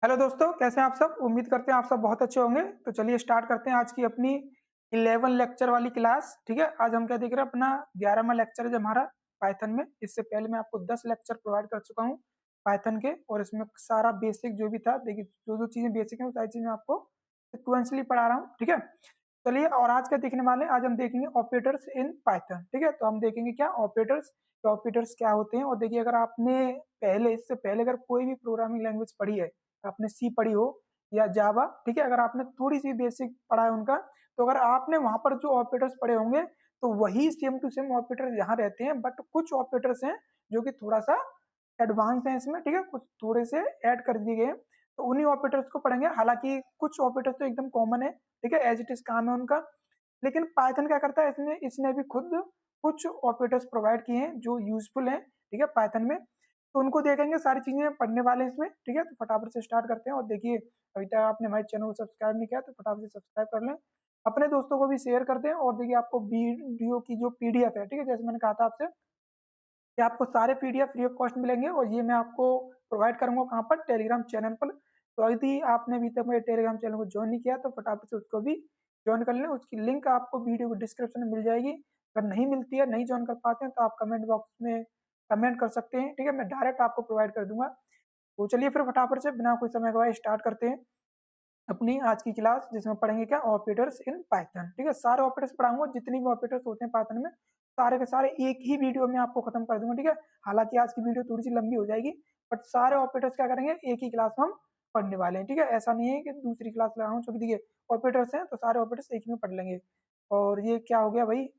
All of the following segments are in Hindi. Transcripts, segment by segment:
हेलो दोस्तों, कैसे हैं आप सब? उम्मीद करते हैं आप सब बहुत अच्छे होंगे। तो चलिए स्टार्ट करते हैं आज की अपनी 11 लेक्चर वाली क्लास। ठीक है, आज हम क्या देख रहे हैं? अपना 11वां लेक्चर है हमारा पाइथन में। इससे पहले मैं आपको 10 लेक्चर प्रोवाइड कर चुका हूँ पाइथन के, और इसमें सारा बेसिक जो भी था, देखिए जो जो चीज़ें बेसिक हैं वो सारी चीज़ें आपको सिक्वेंसली पढ़ा रहा हूँ। ठीक है, चलिए। और आज क्या देखने वाले हैं? आज हम देखेंगे ऑपरेटर्स इन पाइथन। ठीक है, तो हम देखेंगे क्या ऑपरेटर्स क्या होते हैं। और देखिए, अगर आपने पहले इससे पहले अगर कोई भी प्रोग्रामिंग लैंग्वेज पढ़ी है, आपने सी पढ़ी हो या जावा, ठीक है, अगर आपने थोड़ी सी बेसिक पढ़ा है उनका, तो अगर आपने वहां पर जो ऑपरेटर्स पढ़े होंगे तो वही सेम टू सेम ऑपरेटर यहाँ रहते हैं। बट कुछ ऑपरेटर्स हैं जो कि थोड़ा सा एडवांस है इसमें। ठीक है, कुछ थोड़े से ऐड कर दिए गए हैं, तो उन्हीं ऑपरेटर्स को पढ़ेंगे। हालांकि कुछ ऑपरेटर्स तो एकदम कॉमन है, ठीक है, एज इट इज काम है उनका। लेकिन पाइथन क्या करता है, इसमें इसने भी खुद कुछ ऑपरेटर्स प्रोवाइड किए हैं जो यूजफुल हैं, ठीक है, पाइथन में। तो उनको देखेंगे, सारी चीजें पढ़ने वाले हैं इसमें। ठीक है, तो फटाफट से स्टार्ट करते हैं। और देखिए, अभी तक आपने हमारे चैनल को सब्सक्राइब नहीं किया तो फटाफट से सब्सक्राइब कर लें, अपने दोस्तों को भी शेयर कर दें। और देखिए, आपको वीडियो की जो पीडीएफ है, ठीक है, जैसे मैंने कहा था आपसे कि आपको सारे पीडीएफ फ्री ऑफ कॉस्ट मिलेंगे, और ये मैं आपको प्रोवाइड करूंगा कहाँ पर? टेलीग्राम चैनल पर। तो यदि आपने अभी तक मेरे टेलीग्राम चैनल को ज्वाइन नहीं किया तो फटाफट से उसको भी ज्वाइन कर लें। उसकी लिंक आपको वीडियो को डिस्क्रिप्शन में मिल जाएगी। अगर नहीं मिलती है, नहीं ज्वाइन कर पाते हैं, तो आप कमेंट बॉक्स में कमेंट कर सकते हैं। ठीक है, मैं डायरेक्ट आपको प्रोवाइड कर दूंगा। तो चलिए फिर फटाफट से बिना कोई समय गवाए स्टार्ट करते हैं अपनी आज की क्लास, जिसमें पढ़ेंगे क्या? Operators in Python. ठीक है, सारे ऑपरेटर्स पढ़ाऊंगा, जितनी भी ऑपरेटर्स होते हैं पाइथन में, सारे के सारे एक ही वीडियो में आपको खत्म कर दूंगा। ठीक है, हालांकि आज की वीडियो थोड़ी सी लंबी हो जाएगी, बट सारे ऑपरेटर्स क्या करेंगे, एक ही क्लास में हम पढ़ने वाले हैं। ठीक है, ऐसा नहीं है कि दूसरी क्लास लगाऊं, क्योंकि देखिए ऑपरेटर्स हैं तो सारे ऑपरेटर्स एक ही में पढ़ लेंगे। और ये क्या हो गया भाई?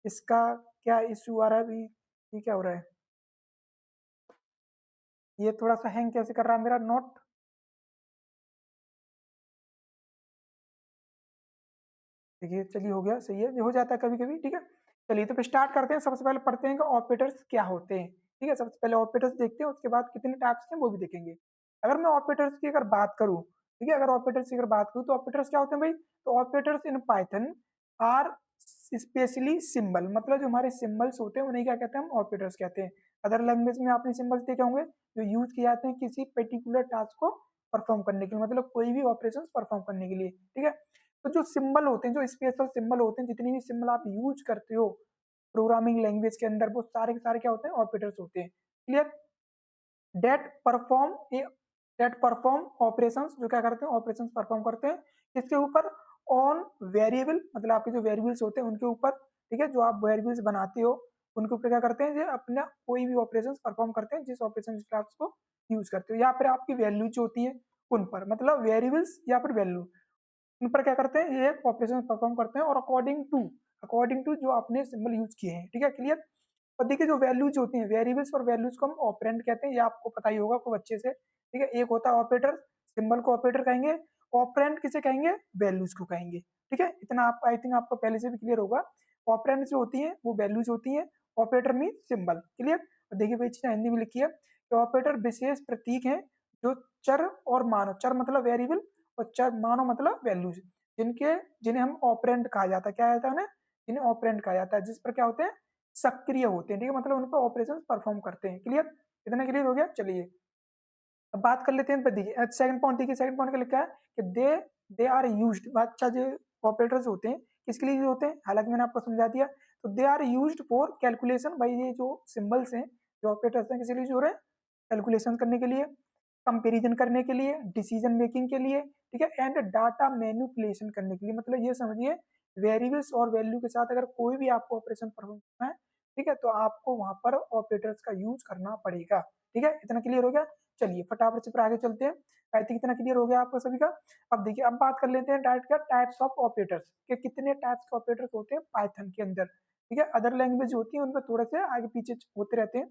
इसका क्या इश्यू आ रहा है अभी? ये क्या हो रहा है? ये थोड़ा सा हैंग कैसे कर रहा है मेरा नोट? देखिए, चलिए, हो गया, सही है, ये हो जाता है कभी कभी। ठीक है, चलिए तो फिर स्टार्ट करते हैं। सबसे पहले पढ़ते हैं कि ऑपरेटर्स क्या होते हैं। ठीक है, सबसे पहले ऑपरेटर्स देखते हैं, उसके बाद कितने टाइप्स के हैं वो भी देखेंगे। अगर मैं ऑपरेटर्स की अगर बात करूं, ठीक है, अगर ऑपरेटर्स की अगर बात करूं तो ऑपरेटर्स क्या होते हैं भाई? तो operators in Python are specially symbol, मतलब जो हमारे सिंबल्स होते हैं उन्हें क्या कहते हैं? हम ऑपरेटर्स कहते हैं। अदर लैंग्वेज में आपने सिंबल्स देखे होंगे जो यूज किए जाते हैं किसी पर्टिकुलर टास्क को परफॉर्म करने के लिए, मतलब कोई भी ऑपरेशन परफॉर्म करने के लिए। ठीक है, तो जो सिंबल होते हैं, जो स्पेशल सिंबल होते हैं, जितनी भी सिंबल आप यूज करते हो प्रोग्रामिंग लैंग्वेज के अंदर, वो सारे के सारे क्या होते हैं? ऑपरेटर्स होते हैं। Clear? That perform that perform operations, जो क्या करते हैं? ऑपरेशंस परफॉर्म करते हैं किसके ऊपर? ऑन वेरिएबल, मतलब आपके जो वेरिएबल्स होते हैं उनके ऊपर। ठीक है, जो आप वेरिएबल्स बनाते हो उनके ऊपर क्या करते हैं? जो अपना कोई भी ऑपरेशन परफॉर्म करते हैं, जिस ऑपरेशन क्लास को यूज करते हो, या फिर आपकी वैल्यू जो होती है उन पर, मतलब वेरिएबल्स या फिर वैल्यू, उन पर क्या करते हैं? ये ऑपरेशन परफॉर्म करते हैं, और अकॉर्डिंग टू जो आपने सिंबल यूज किए हैं। ठीक है, क्लियर? और देखिए, जो वैल्यूज होती हैं, वेरिएबल्स और वैल्यूज को हम ऑपरेंड कहते हैं, ये आपको पता ही होगा खूब अच्छे से। ठीक है, एक होता है ऑपरेटर, सिंबल को ऑपरेटर कहेंगे। ऑपरेंड किसे कहेंगे? वैल्यूज को कहेंगे। ठीक है, इतना आप आई थिंक आपको पहले से भी क्लियर होगा। ऑपरेंड जो होती है वो वैल्यूज होती है, ऑपरेटर मीन सिंबल। क्लियर? और देखिए भाई, चीज हिंदी में लिखी है कि ऑपरेटर विशेष प्रतीक है जो चर और मानो, चर मतलब वेरिएबल और चर मानो मतलब वैल्यूज, जिनके जिन्हें हम ऑपरेंड कहा जाता है। क्या कहता है उन्हें? जिन्हें ऑपरेंड कहा जाता है, जिस पर क्या होते हैं? सक्रिय होते हैं। ठीक है, मतलब उन पर ऑपरेशन परफॉर्म करते हैं। क्लियर? इतना क्लियर हो गया? चलिए अब बात कर लेते हैं। देखिए सेकंड पॉइंट, देखिए सेकंड पॉइंट का लिखा है कि दे आर यूज्ड। अच्छा, जो ऑपरेटर्स होते हैं किसके लिए यूज होते हैं? हालांकि मैंने आपको समझा दिया। तो they are used for calculation. भाई, ये जो सिंबल्स हैं, जो ऑपरेटर्स हैं, किसी लिए यूज हो रहे हैं? कैलकुलेशन करने के लिए, कंपेरिजन करने के लिए, डिसीजन मेकिंग के लिए, ठीक है, एंड डाटा मैनिपुलेशन करने के लिए। मतलब ये समझिए, वेरिएबल्स और वैल्यू के साथ अगर कोई भी आपको ऑपरेशन परफॉर्म करना है, ठीक है, तो आपको वहां पर ऑपरेटर्स का यूज करना पड़ेगा। ठीक है, इतना क्लियर हो गया? चलिए फटाफट से फिर आगे चलते हैं। आई थिंक इतना क्लियर हो गया आपको सभी का। अब देखिए, अब बात कर लेते हैं डायरेक्ट क्या टाइप्स ऑफ ऑपरेटर्स के, कितने टाइप्स के ऑपरेटर्स होते हैं पाइथन के अंदर। ठीक है, अदर लैंग्वेज होती है उनमें थोड़े से आगे पीछे होते रहते हैं,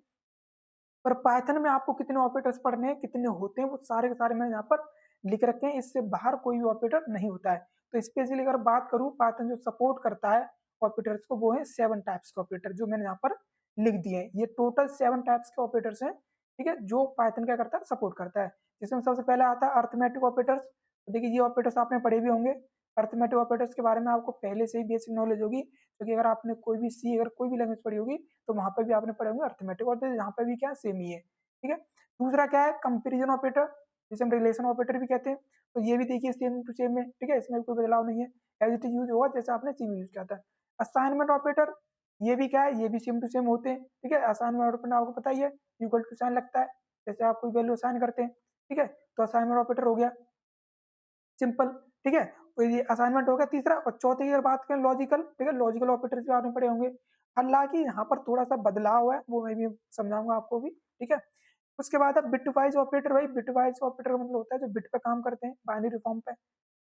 पर पाइथन में आपको कितने ऑपरेटर्स पढ़ने हैं, कितने होते हैं, वो सारे के सारे मैंने यहाँ पर लिख रखे हैं। इससे बाहर कोई भी ऑपरेटर नहीं होता है। तो स्पेशली अगर बात करूँ, पाइथन जो सपोर्ट करता है ऑपरेटर्स को, वो है 7 टाइप्स के ऑपरेटर, जो मैंने यहाँ पर लिख दिए हैं। ये टोटल 7 टाइप्स के ऑपरेटर्स हैं, ठीक है, जो पाइथन क्या करता है? सपोर्ट करता है। जिसमें सबसे पहले आता है अर्थमेटिक ऑपरेटर्स। देखिए, ये ऑपरेटर्स आपने पढ़े भी होंगे। अर्थमेटिक ऑपरेटर्स के बारे में आपको पहले से ही बेसिक नॉलेज होगी, क्योंकि अगर आपने कोई भी सी, अगर कोई भी लैंग्वेज पढ़ी होगी तो वहां पर भी आपने पढ़े होंगे अर्थमेटिक, और यहाँ पे भी क्या सेम ही है। ठीक है, दूसरा क्या है? Comparison operator. जिसे हम रिलेशन ऑपरेटर भी कहते हैं। तो ये भी देखिए सेम टू सेम है, ठीक है, इसमें कोई बदलाव नहीं है, एज इट इज यूज होगा जैसे आपने सी में यूज किया था। असाइनमेंट ऑपरेटर, ये भी क्या है, ये भी सेम टू सेम होते हैं, ठीक है। असाइनमेंट ऑपरेटर आपको पता ही है, इक्वल टू साइन लगता है, जैसे आप कोई वैल्यू असाइन करते हैं, ठीक है। तो असाइनमेंट ऑपरेटर हो गया सिंपल, ठीक है। तो ये असाइनमेंट हो गया तीसरा। और चौथे की अगर बात करें लॉजिकल, ठीक है, लॉजिकल ऑपरेटर्स भी आपने पढ़े होंगे, हालांकि यहाँ पर थोड़ा सा बदलाव है, वो मैं भी समझाऊंगा आपको भी, ठीक है। उसके बाद अब बिट वाइज ऑपरेटर, भाई बिट वाइज ऑपरेटर का मतलब होता है जो बिट पे काम करते हैं, बाइनरी फॉर्म पे,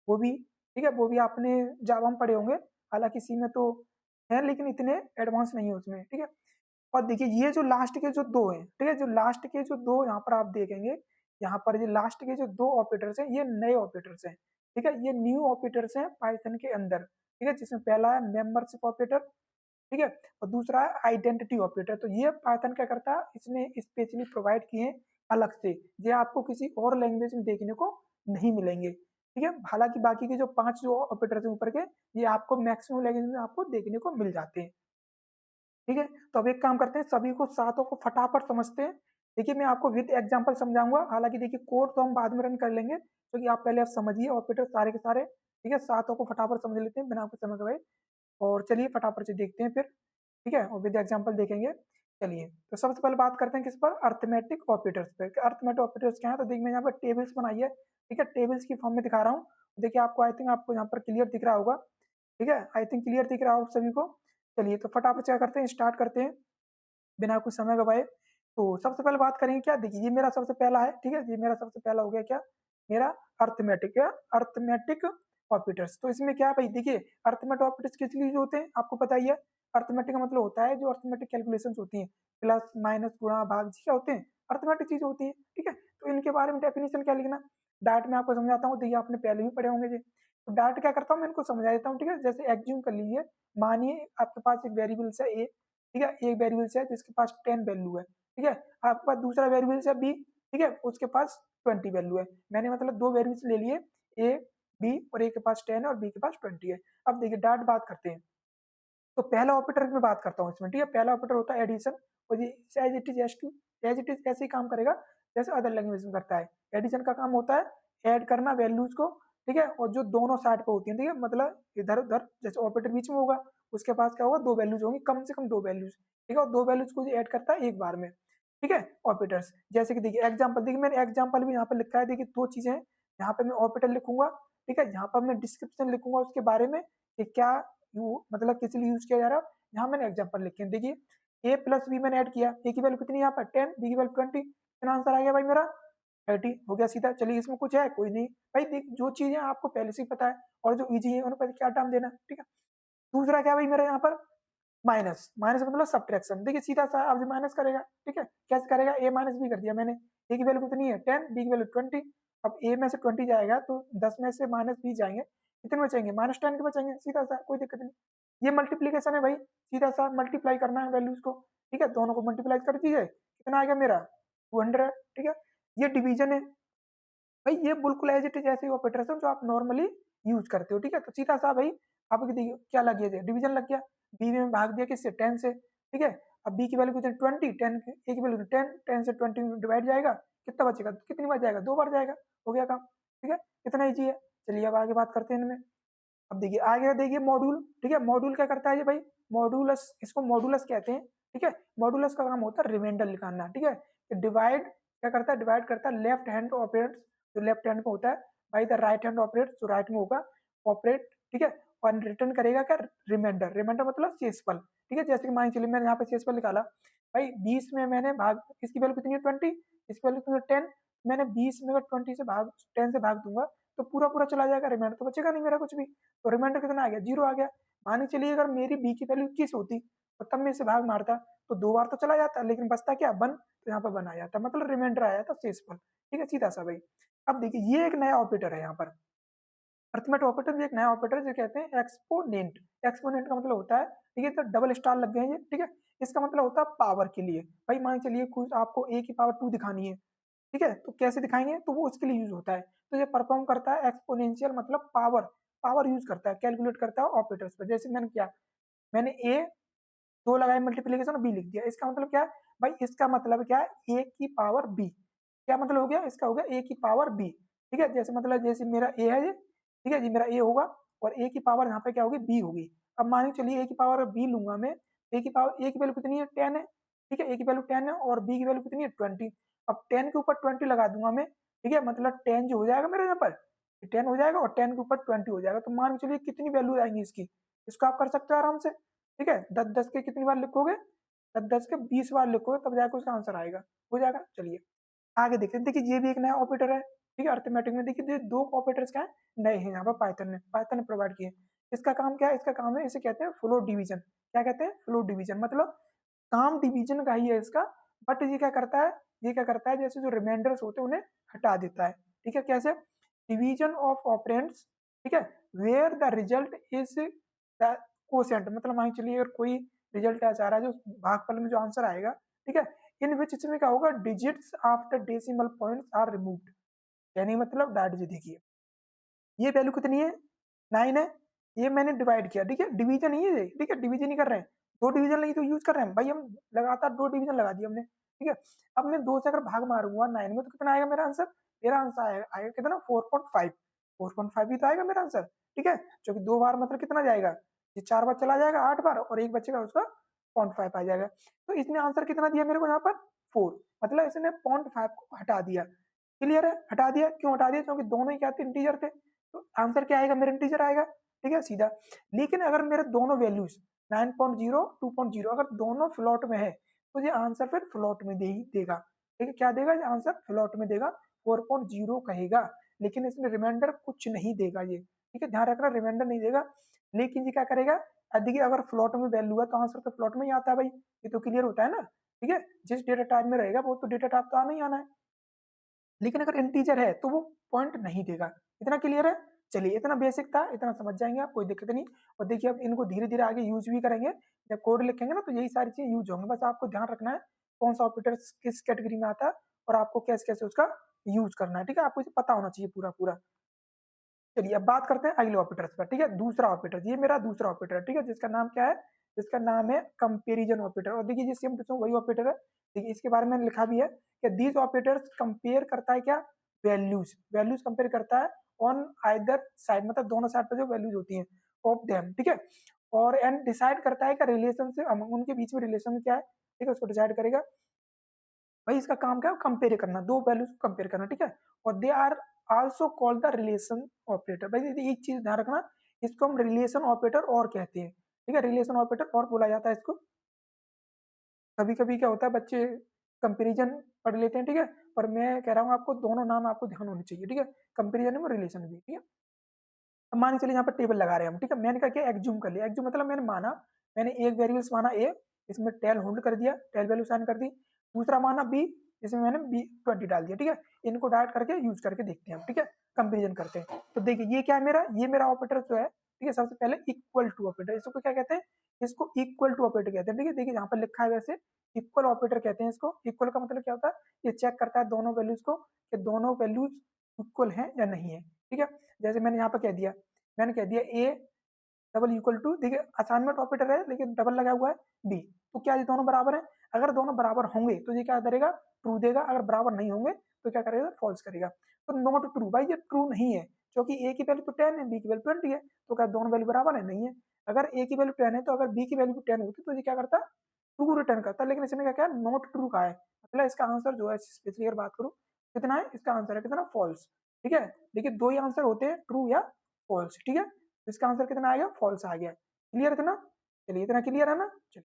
वो भी, ठीक है, वो भी आपने जावा में पढ़े होंगे, हालांकि सी में तो है लेकिन इतने एडवांस नहीं है उसमें, ठीक है। और देखिए ये जो लास्ट के जो दो हैं, ठीक है, जो लास्ट के जो दो यहाँ पर आप देखेंगे, यहाँ पर ये लास्ट के जो दो ऑपरेटर्स हैं ये नए ऑपरेटर्स हैं, ठीक है, ये न्यू ऑपरेटर्स हैं पाइथन के अंदर, ठीक है, जिसमें पहला है मेंबरशिप ऑपरेटर, ठीक है, और दूसरा है आइडेंटिटी ऑपरेटर। तो ये पाइथन क्या करता है, इसने स्पेशली प्रोवाइड किए हैं अलग से, ये आपको किसी और लैंग्वेज में देखने को नहीं मिलेंगे, ठीक है। हालांकि बाकी के जो पांच जो ऑपरेटर्स हैं ऊपर के, ये आपको मैक्सिमम लैंग्वेज में आपको देखने को मिल जाते हैं, ठीक है। तो अब एक काम करते हैं, सभी को सातों को फटाफट समझते हैं। देखिए मैं आपको विद एग्जांपल समझाऊंगा, हालांकि देखिए कोड तो हम बाद में रन कर लेंगे, क्योंकि आप पहले आप समझिए ऑपरेटर सारे के सारे, ठीक है, सातों को फटाफट समझ लेते हैं बिना आपको समय गवाए। और चलिए फटाफट से देखते हैं फिर, ठीक है, और विद एग्जांपल देखेंगे। चलिए तो सबसे पहले बात करते हैं किस पर, अर्थमेटिक ऑपरेटर्स पे। अर्थमेटिक ऑपरेटर्स क्या है, तो देखिए मैं यहाँ पर टेबल्स बनाई है, ठीक है, टेबल्स की फॉर्म में दिखा रहा हूँ। देखिए आपको आई थिंक आपको यहाँ पर क्लियर दिख रहा होगा, ठीक है, आई थिंक क्लियर दिख रहा होगा सभी को। चलिए तो फटाफट क्या करते हैं, स्टार्ट करते हैं बिना कुछ समय गवाए। तो सबसे पहले बात करेंगे क्या, देखिए ये मेरा सबसे पहला है, ठीक है, ये मेरा सबसे पहला हो गया क्या, मेरा अर्थमेटिक या अर्थमेटिक ऑपरेटर्स। तो इसमें क्या है भाई, देखिए अर्थमेटिक ऑपरेटर्स किस लिए होते हैं आपको पता ही है। अर्थमेटिक का मतलब होता है जो अर्थमेटिक कैलकुलेशंस होती हैं, प्लस माइनस गुणा भाग जी क्या होते हैं, अर्थमेटिक चीज होती है, ठीक है। तो इनके बारे में डेफिनेशन क्या लिखना, डार्ट में आपको समझाता हूँ, देखिए आपने पहले भी पढ़े होंगे ये। तो डार्ट क्या करता हूँ, मैं इनको समझा देता हूँ, ठीक है। जैसे एग्ज्यूम कर लीजिए, मानिए आपके पास एक वेरिएबल है ए, ठीक है, एक वेरिएबल है जिसके पास 10 वैल्यू है, ठीक है, आपके पास दूसरा वेरिएबल है बी, ठीक है, उसके पास 20 वैल्यू है। मैंने मतलब दो वेरिएबल्स ले लिए, ए बी, और ए के पास 10 है और बी के पास 20 है। अब देखिए डाट बात करते हैं, तो पहला ऑपरेटर में बात करता हूँ इसमें, ठीक है, पहला ऑपरेटर होता है एडिशन, और ये as it is as it is ऐसे ही काम करेगा जैसे अदर लैंग्वेज में करता है। एडिशन का काम होता है ऐड करना वैल्यूज को, ठीक है, और जो दोनों साइड पे होती है, ठीक है, मतलब इधर उधर जैसे ऑपरेटर बीच में होगा, उसके पास क्या होगा, दो वैल्यूज होंगी, कम से कम दो वैल्यूज, ठीक है, और दो वैल्यूज को ऐड करता है एक बार में, ठीक है, ऑपरेटर्स। जैसे कि देखिए एग्जाम्पल, देखिए मैंने एग्जाम्पल भी यहाँ पे लिखा है, देखिए दो चीजें हैं, यहाँ पे मैं ऑपरेटर लिखूंगा, ठीक है, यहाँ पर मैं डिस्क्रिप्शन लिखूंगा उसके बारे में कि क्या मतलब किस लिए यूज किया जा रहा है। यहाँ मैंने एग्जाम्पल लिखे हैं, देखिए ए प्लस बी मैंने ऐड किया, ए की वैल्यू कितनी है यहाँ पर 10, बी की वैल्यू 20, कितना आंसर आ गया भाई मेरा 30 हो गया सीधा। चलिए इसमें कुछ है कोई नहीं भाई, देख जो चीजें आपको पहले से ही पता है और जो इजी है उन पर क्या टाइम देना, ठीक है। दूसरा क्या भाई मेरा यहाँ पर माइनस, माइनस मतलब सब्ट्रैक्शन, देखिए सीधा सा आप माइनस करेगा, ठीक है, कैसे करेगा, ए माइनस बी कर दिया मैंने, ए की वैल्यू कितनी है 10, बी की वैल्यू 20, अब ए में से 20 जाएगा तो 10 में से माइनस बी जाएंगे, कितने बचेंगे -10 के बचेंगे, सीधा सा कोई दिक्कत नहीं। ये मल्टीप्लीकेशन है भाई, सीधा सा मल्टीप्लाई करना है वैल्यूज को, ठीक है, दोनों को मल्टीप्लाई कर दीजिए, कितना आ गया मेरा 200, ठीक है। ये डिवीजन है भाई, ये बिल्कुल एज इट इज ऐसे ऑपरेटर है जो आप नॉर्मली यूज करते हो, ठीक है। तो सीधा सा भाई आप देखिए क्या लग गया, डिवीजन लग गया, बी में भाग दिया किससे 10 से, ठीक है। अब बी की वैल्यू कितनी 20, 10 ए की वैल्यू 10, 10 से 20 में डिवाइड जाएगा, कितना बचेगा, कितनी बार जाएगा, दो बार जाएगा, हो गया काम, ठीक है, कितना ईजी है। चलिए अब आगे बात करते हैं इनमें। अब देखिए आगे देखिए मॉड्यूल, ठीक है, मॉड्यूल क्या करता है ये भाई, मॉड्यूलस, इसको मॉड्यूलस कहते हैं, ठीक है। मॉड्यूलस का काम होता है रिमाइंडर निकालना, ठीक है। डिवाइड क्या करता है, डिवाइड करता है लेफ्ट हैंड ऑपरेट, जो लेफ्ट हैंड में होता है, by the right hand operate, जो राइट में होगा ऑपरेट, ठीक है, और रिटर्न करेगा क्या, रिमाइंडर, रिमाइंडर मतलब शेषफल, ठीक है। जैसे कि मान चलिए मैंने यहाँ पे शेषफल निकाला भाई, 20 में मैंने भाग, इसकी वैल्यू कितनी है 20, इसकी वैल्यू कितनी है 10, मैंने 20 में 20 से भाग 10 से भाग दूंगा तो पूरा पूरा चला जाएगा, रिमाइंडर तो बचेगा नहीं मेरा कुछ भी, तो रिमाइंडर कितना आ गया, 0 आ गया। मान के चलिए अगर मेरी बी की वैल्यू 21 होती तो तब मैं इसे भाग मारता तो दो बार तो चला जाता, लेकिन बचता क्या 1, तो यहाँ पर 1 आ जाता, मतलब रिमाइंडर आया था शेषफल, ठीक है, सीधा सा भाई। अब देखिए ये एक नया ऑपरेटर है यहाँ पर, अर्थमेटिक ऑपरेटर एक नया ऑपरेटर जो कहते हैं एक्सपोनेंट। एक्सपोनेंट का मतलब होता है, ठीक है, तो डबल स्टार लग गए हैं ये, ठीक है, इसका मतलब होता है पावर के लिए, भाई मान चलिए कुछ आपको ए की पावर 2 दिखानी है, ठीक है, तो कैसे दिखाएंगे, तो वो उसके लिए यूज होता है। तो ये परफॉर्म करता है एक्सपोनेंशियल, मतलब पावर, पावर यूज करता है, कैलकुलेट करता है ऑपरेटर्स पर। जैसे मैंने किया, मैंने ए 2 लगाए मल्टीप्लीकेशन और बी लिख दिया, इसका मतलब क्या है भाई, इसका मतलब क्या है ए की पावर बी, क्या मतलब हो गया इसका, हो गया ए की पावर बी, ठीक है। जैसे मतलब जैसे मेरा ए है ये, ठीक है जी, मेरा ए होगा और ए की पावर यहाँ पे क्या होगी, बी होगी। अब मान के चलिए ए की पावर बी लूंगा मैं, ए की पावर, ए की वैल्यू कितनी है 10 है, ठीक है, ए की वैल्यू 10 है और बी की वैल्यू कितनी है 20। अब 10 के ऊपर 20 लगा दूंगा मैं, ठीक है, मतलब 10 जो हो जाएगा मेरे यहाँ पर 10 हो जाएगा और 10 के ऊपर 20 हो जाएगा। तो मान के चलिए कितनी वैल्यू आएंगी इसकी, इसको आप कर सकते हो आराम से, ठीक है। 10 10 के कितनी बार लिखोगे, 10 10 के 20 बार लिखोगे तब जाकर उसका आंसर आएगा, हो जाएगा। चलिए आगे देखते हैं। देखिए ये भी एक नया ऑपरेटर है, ठीक है, अर्थमेटिक में। देखिए दो ऑपरेटर्स क्या है, नए हैं यहाँ पर, पाइथन ने प्रोवाइड किए। इसका काम क्या है, इसका काम है, इसे कहते हैं फ्लोट डिवीजन। क्या कहते हैं, फ्लोट डिवीजन, मतलब काम डिवीजन का ही है इसका। बट ये क्या करता है, ये क्या करता है, जैसे जो रिमाइंडर्स होते हैं उन्हें हटा देता है, ठीक है। कैसे, डिवीजन ऑफ ऑपरेंड्स, ठीक है, where the result is the quotient, मतलब मान चलिए अगर कोई रिजल्ट आ रहा है जो भागफल में जो आंसर आएगा, ठीक है, इन विच इसमें क्या होगा, digits after decimal points are removed, यानी मतलब डाट जी देखिए ये वैल्यू कितनी है 9 है, ये मैंने डिवाइड किया, ठीक है, डिवीजन ही है, ठीक है, डिवीजन ही कर रहे हैं, दो डिवीजन नहीं तो यूज कर रहे हैं भाई, हम लगातार दो डिवीजन लगा दिया हमने, ठीक है। अब मैं 2 से अगर भाग मारूंगा 9 में तो कितना आएगा मेरा आंसर, मेरा आंसर आएगा कितना 4.5, 4.5 ही तो आएगा मेरा आंसर, ठीक है, जो कि 2 बार मतलब कितना जाएगा, ये 4 बार चला जाएगा 8 बार और एक बचेगा उसका 0.5 आ जाएगा। तो इसने आंसर कितना दिया मेरे को यहाँ पर 4, मतलब इसने 0.5 को हटा दिया, क्लियर है, हटा दिया, क्यों हटा दिया, क्योंकि दोनों ही क्या थे, इंटीजर थे, तो आंसर क्या आएगा मेरा इंटीजर आएगा, ठीक है, सीधा। लेकिन अगर मेरे दोनों वैल्यूज 9.0 2.0 अगर दोनों फ्लॉट में है तो ये आंसर फिर फ्लॉट में दे ही देगा, ठीक है, क्या देगा, ये आंसर फ्लॉट में देगा, 4.0 कहेगा, लेकिन इसमें रिमाइंडर कुछ नहीं देगा ये, ठीक है, ध्यान रखना रिमाइंडर नहीं देगा। लेकिन ये क्या करेगा, देखिए अगर फ्लॉट में वैल्यू है तो आंसर तो फ्लॉट में ही आता है भाई, ये तो क्लियर होता है ना, ठीक है, जिस डेटा टाइप में रहेगा वो तो डेटा टाइप तो आना ही आना है। लेकिन अगर इंटीजर है तो वो पॉइंट नहीं देगा, इतना क्लियर है। चलिए इतना बेसिक था, इतना समझ जाएंगे आप, कोई दिक्कत नहीं। और देखिए अब इनको धीरे धीरे आगे यूज भी करेंगे, जब कोड लिखेंगे ना तो यही सारी चीजें यूज होंगे, बस आपको ध्यान रखना है कौन सा ऑपरेटर किस कैटेगरी में आता है और आपको कैसे कैसे उसका यूज करना है, ठीक है, आपको इसे पता होना चाहिए पूरा पूरा। चलिए अब बात करते हैं अगले ऑपरेटर्स पर, ठीक है, दूसरा ऑपरेटर, ये मेरा दूसरा ऑपरेटर, ठीक है, जिसका नाम क्या है, जिसका नाम है कंपेरिजन ऑपरेटर। और देखिए सेम टू सेम वही ऑपरेटर है, देखिए इसके बारे में लिखा भी है कि दीज ऑपरेटर्स कंपेयर करता है क्या, वैल्यूज, वैल्यूज कंपेयर करता है ऑन आइदर साइड, मतलब दोनों साइड पर जो वैल्यूज होती हैं ऑफ देम, ठीक है, और एंड डिसाइड करता है कि रिलेशन से उनके बीच में रिलेशन क्या है, ठीक है, उसको डिसाइड करेगा। भाई इसका काम क्या है, कंपेयर करना, दो वैल्यूज को कंपेयर करना, ठीक है, और they are also called the relation operator. भाई एक चीज ध्यान रखना, इसको हम रिलेशन ऑपरेटर और कहते हैं, ठीक है, रिलेशन ऑपरेटर और बोला जाता है इसको। कभी कभी क्या होता है बच्चे कंपेरिजन पढ़ लेते हैं, ठीक है, पर मैं कह रहा हूँ आपको दोनों नाम आपको ध्यान होने चाहिए, ठीक है, कंपेरिजन में रिलेशन भी, ठीक है। अब मान के चलिए यहाँ पर टेबल लगा रहे हैं हम, ठीक है, मैंने क्या किया, एक्ज्यूम कर लिया, एक्ज्यूम मतलब मैंने माना, मैंने एक वेरिएबल्स माना ए, इसमें टेल होल्ड कर दिया, टेल वैल्यू साइन कर दी, दूसरा माना बी, इसमें मैंने बी 20 डाल दिया, ठीक है, इनको डायरेक्ट करके यूज करके देखते हैं हम, ठीक है, कंपेरिजन करते हैं। तो देखिए ये क्या है मेरा, ये मेरा ऑपरेटर जो है, ठीक है, सबसे पहले इक्वल टू ऑपरेटर, इसको क्या कहते हैं, इसको इक्वल टू ऑपरेटर कहते हैं, ठीक है, देखिए यहाँ पर लिखा है वैसे इक्वल ऑपरेटर कहते हैं इसको। इक्वल का मतलब क्या होता है, ये चेक करता है दोनों वैल्यूज को कि दोनों वैल्यूज इक्वल हैं या नहीं है, ठीक है। जैसे मैंने यहाँ पर कह दिया, मैंने कह दिया ए डबल इक्वल टू, देखिए असाइनमेंट ऑपरेटर है लेकिन डबल लगा हुआ है बी, तो क्या ये दोनों बराबर है, अगर दोनों बराबर होंगे तो ये क्या करेगा, ट्रू देगा, अगर बराबर नहीं होंगे तो क्या करेगा, फॉल्स करेगा। तो नॉट ट्रू, भाई ये ट्रू नहीं है, क्योंकि ए की वैल्यू तो 10 है, बी की वैल्यू 20 है, तो क्या दोनों वैल्यू बराबर है, नहीं है। अगर ए की वैल्यू 10 है तो अगर बी की वैल्यू 10 होती तो ये क्या करता, ट्रू रिटर्न करता, लेकिन इसने क्या किया, नॉट ट्रू का है, मतलब इसका आंसर जो है स्पेशली अगर बात करूँ कितना है, इसका आंसर है कितना, फॉल्स, ठीक है। देखिए दो ही आंसर होते हैं, ट्रू या फॉल्स, ठीक है, इसका आंसर कितना आ गया, फॉल्स आ गया, क्लियर इतना। चलिए इतना क्लियर है ना। चलिए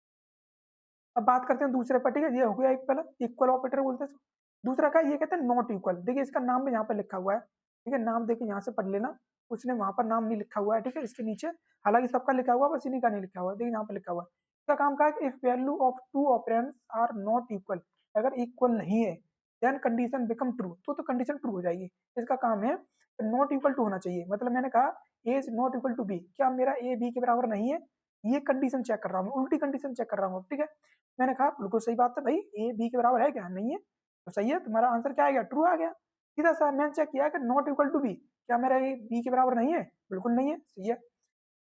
अब बात करते हैं दूसरे पर, ठीक है, ये हो गया एक पहला इक्वल ऑपरेटर बोलते हैं। दूसरा का ये कहते हैं नॉट इक्वल, देखिए इसका नाम भी यहाँ पर लिखा हुआ है, ठीक है, नाम देखिए यहाँ से पढ़ लेना, उसने वहां पर नाम नहीं लिखा हुआ है, ठीक है, इसके नीचे, हालांकि सबका लिखा हुआ है बस इन्हीं का नहीं लिखा हुआ है, देखिए यहाँ पर लिखा हुआ है। इसका काम क्या है, if value of two operands are not equal, अगर इक्वल नहीं है देन कंडीशन बिकम ट्रू, तो कंडीशन ट्रू हो जाएगी। इसका काम है नॉट इक्वल टू होना चाहिए, मतलब मैंने कहा A is not equal to B, क्या मेरा ए बी के बराबर नहीं है, ये कंडीशन चेक कर रहा हूँ, उल्टी कंडीशन चेक कर रहा हूँ, ठीक है। मैंने कहा बिल्कुल सही बात है भाई, ए बी के बराबर है क्या, नहीं है, तो सही है, तुम्हारा आंसर क्या आ गया, ट्रू आ गया। सीधा सा मैंने चेक किया कि नॉट इक्वल टू बी, क्या मेरा ए बी के बराबर नहीं है, बिल्कुल नहीं है, सही है।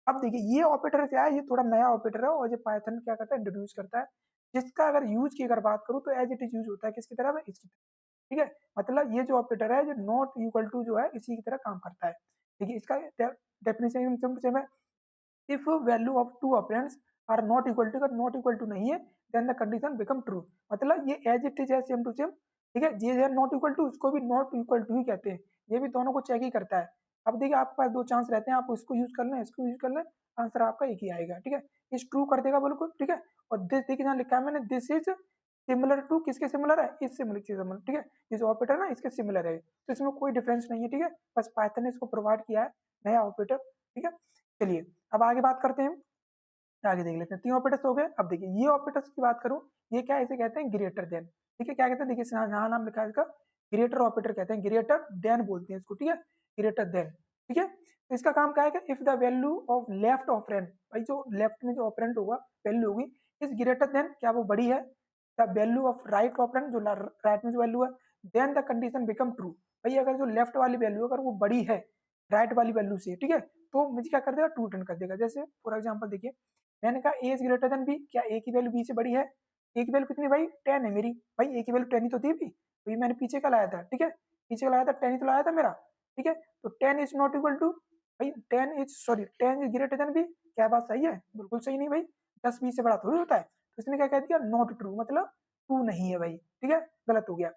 अब देखिए ये ऑपरेटर क्या है, ये थोड़ा नया ऑपरेटर है और ये पाइथन क्या करता है, इंट्रोड्यूस करता है, जिसका अगर यूज की अगर बात करूँ तो एज इट इज यूज होता है किसकी तरह, इसकी तरह, ठीक है, मतलब ये जो ऑपरेटर है जो नॉट इक्वल टू जो है इसी की तरह काम करता है। देखिए इसका डेफिनेशन सिंपल है, if value of two operands are not equal to, अगर नॉट इक्वल टू नहीं है then the condition become true. मतलब ये एज इट इज है, सेम टू सेम, ठीक है, ये है नॉट इक्वल टू, इसको भी नॉट इक्वल टू ही कहते हैं, ये भी दोनों को चेक ही करता है। अब देखिए आपके पास दो चांस रहते हैं, आप इसको यूज कर लें, इसको यूज कर लें, आंसर आपका एक ही आएगा, ठीक है, इस ट्रू कर देगा बिल्कुल, ठीक है। और दिस देखिए यहाँ लिखा है मैंने, दिस इज सिमिलर टू, किसके सिमिलर है, इस सिमिलर के सिमिलर, ठीक है, ये जो ऑपरेटर ना इसके सिमिलर है, तो इसमें कोई डिफरेंस नहीं है, ठीक है, बस पाइथन ने इसको प्रोवाइड किया है नया ऑपरेटर, ठीक है। चलिए अब आगे बात करते हैं, आगे देख लेते हैं, तीन ऑपरेटर्स हो गए। अब देखिए ये ऑपरेटर्स की बात करूं, ये क्या, इसे कहते हैं ग्रेटर देन, ठीक है, क्या कहते हैं, देखिए यहाँ नाम लिखा है इसका, ग्रेटर ऑपरेटर कहते हैं, ग्रेटर देन बोलते हैं इसको, ठीक है, ग्रेटर देन, ठीक है। तो इसका काम क्या है कि if the value of left operand, भाई जो लेफ्ट में जो ऑपरेंड होगा वैल्यू होगी इज ग्रेटर देन, क्या वो बड़ी है, the value of right operand, जो राइट में जो वैल्यू है, then the condition become true. भाई अगर जो लेफ्ट वाली वैल्यू अगर वो बड़ी है राइट वाली वैल्यू से, ठीक है, तो मुझे क्या कर देगा, ट्रू रिटर्न कर देगा। जैसे फॉर एग्जाम्पल देखिए, मैंने कहा A is greater then B, क्या ए की वैल्यू बी से बड़ी है, ए की वैल्यू कितनी भाई 10 है मेरी, भाई ए की वैल्यू 10 ही तो थी भी, तो ये मैंने पीछे का लाया था, ठीक है, पीछे का लाया था 10 ही तो लाया था मेरा, ठीक है, तो 10 इज नॉट इक्वल टू, भाई 10 इज ग्रेटर देन बी, क्या बात सही है, बिल्कुल सही नहीं भाई, 10 20 से बड़ा थोड़ी होता है, तो इसने क्या कह दिया, नॉट ट्रू, मतलब ट्रू नहीं है भाई, ठीक है, गलत हो गया।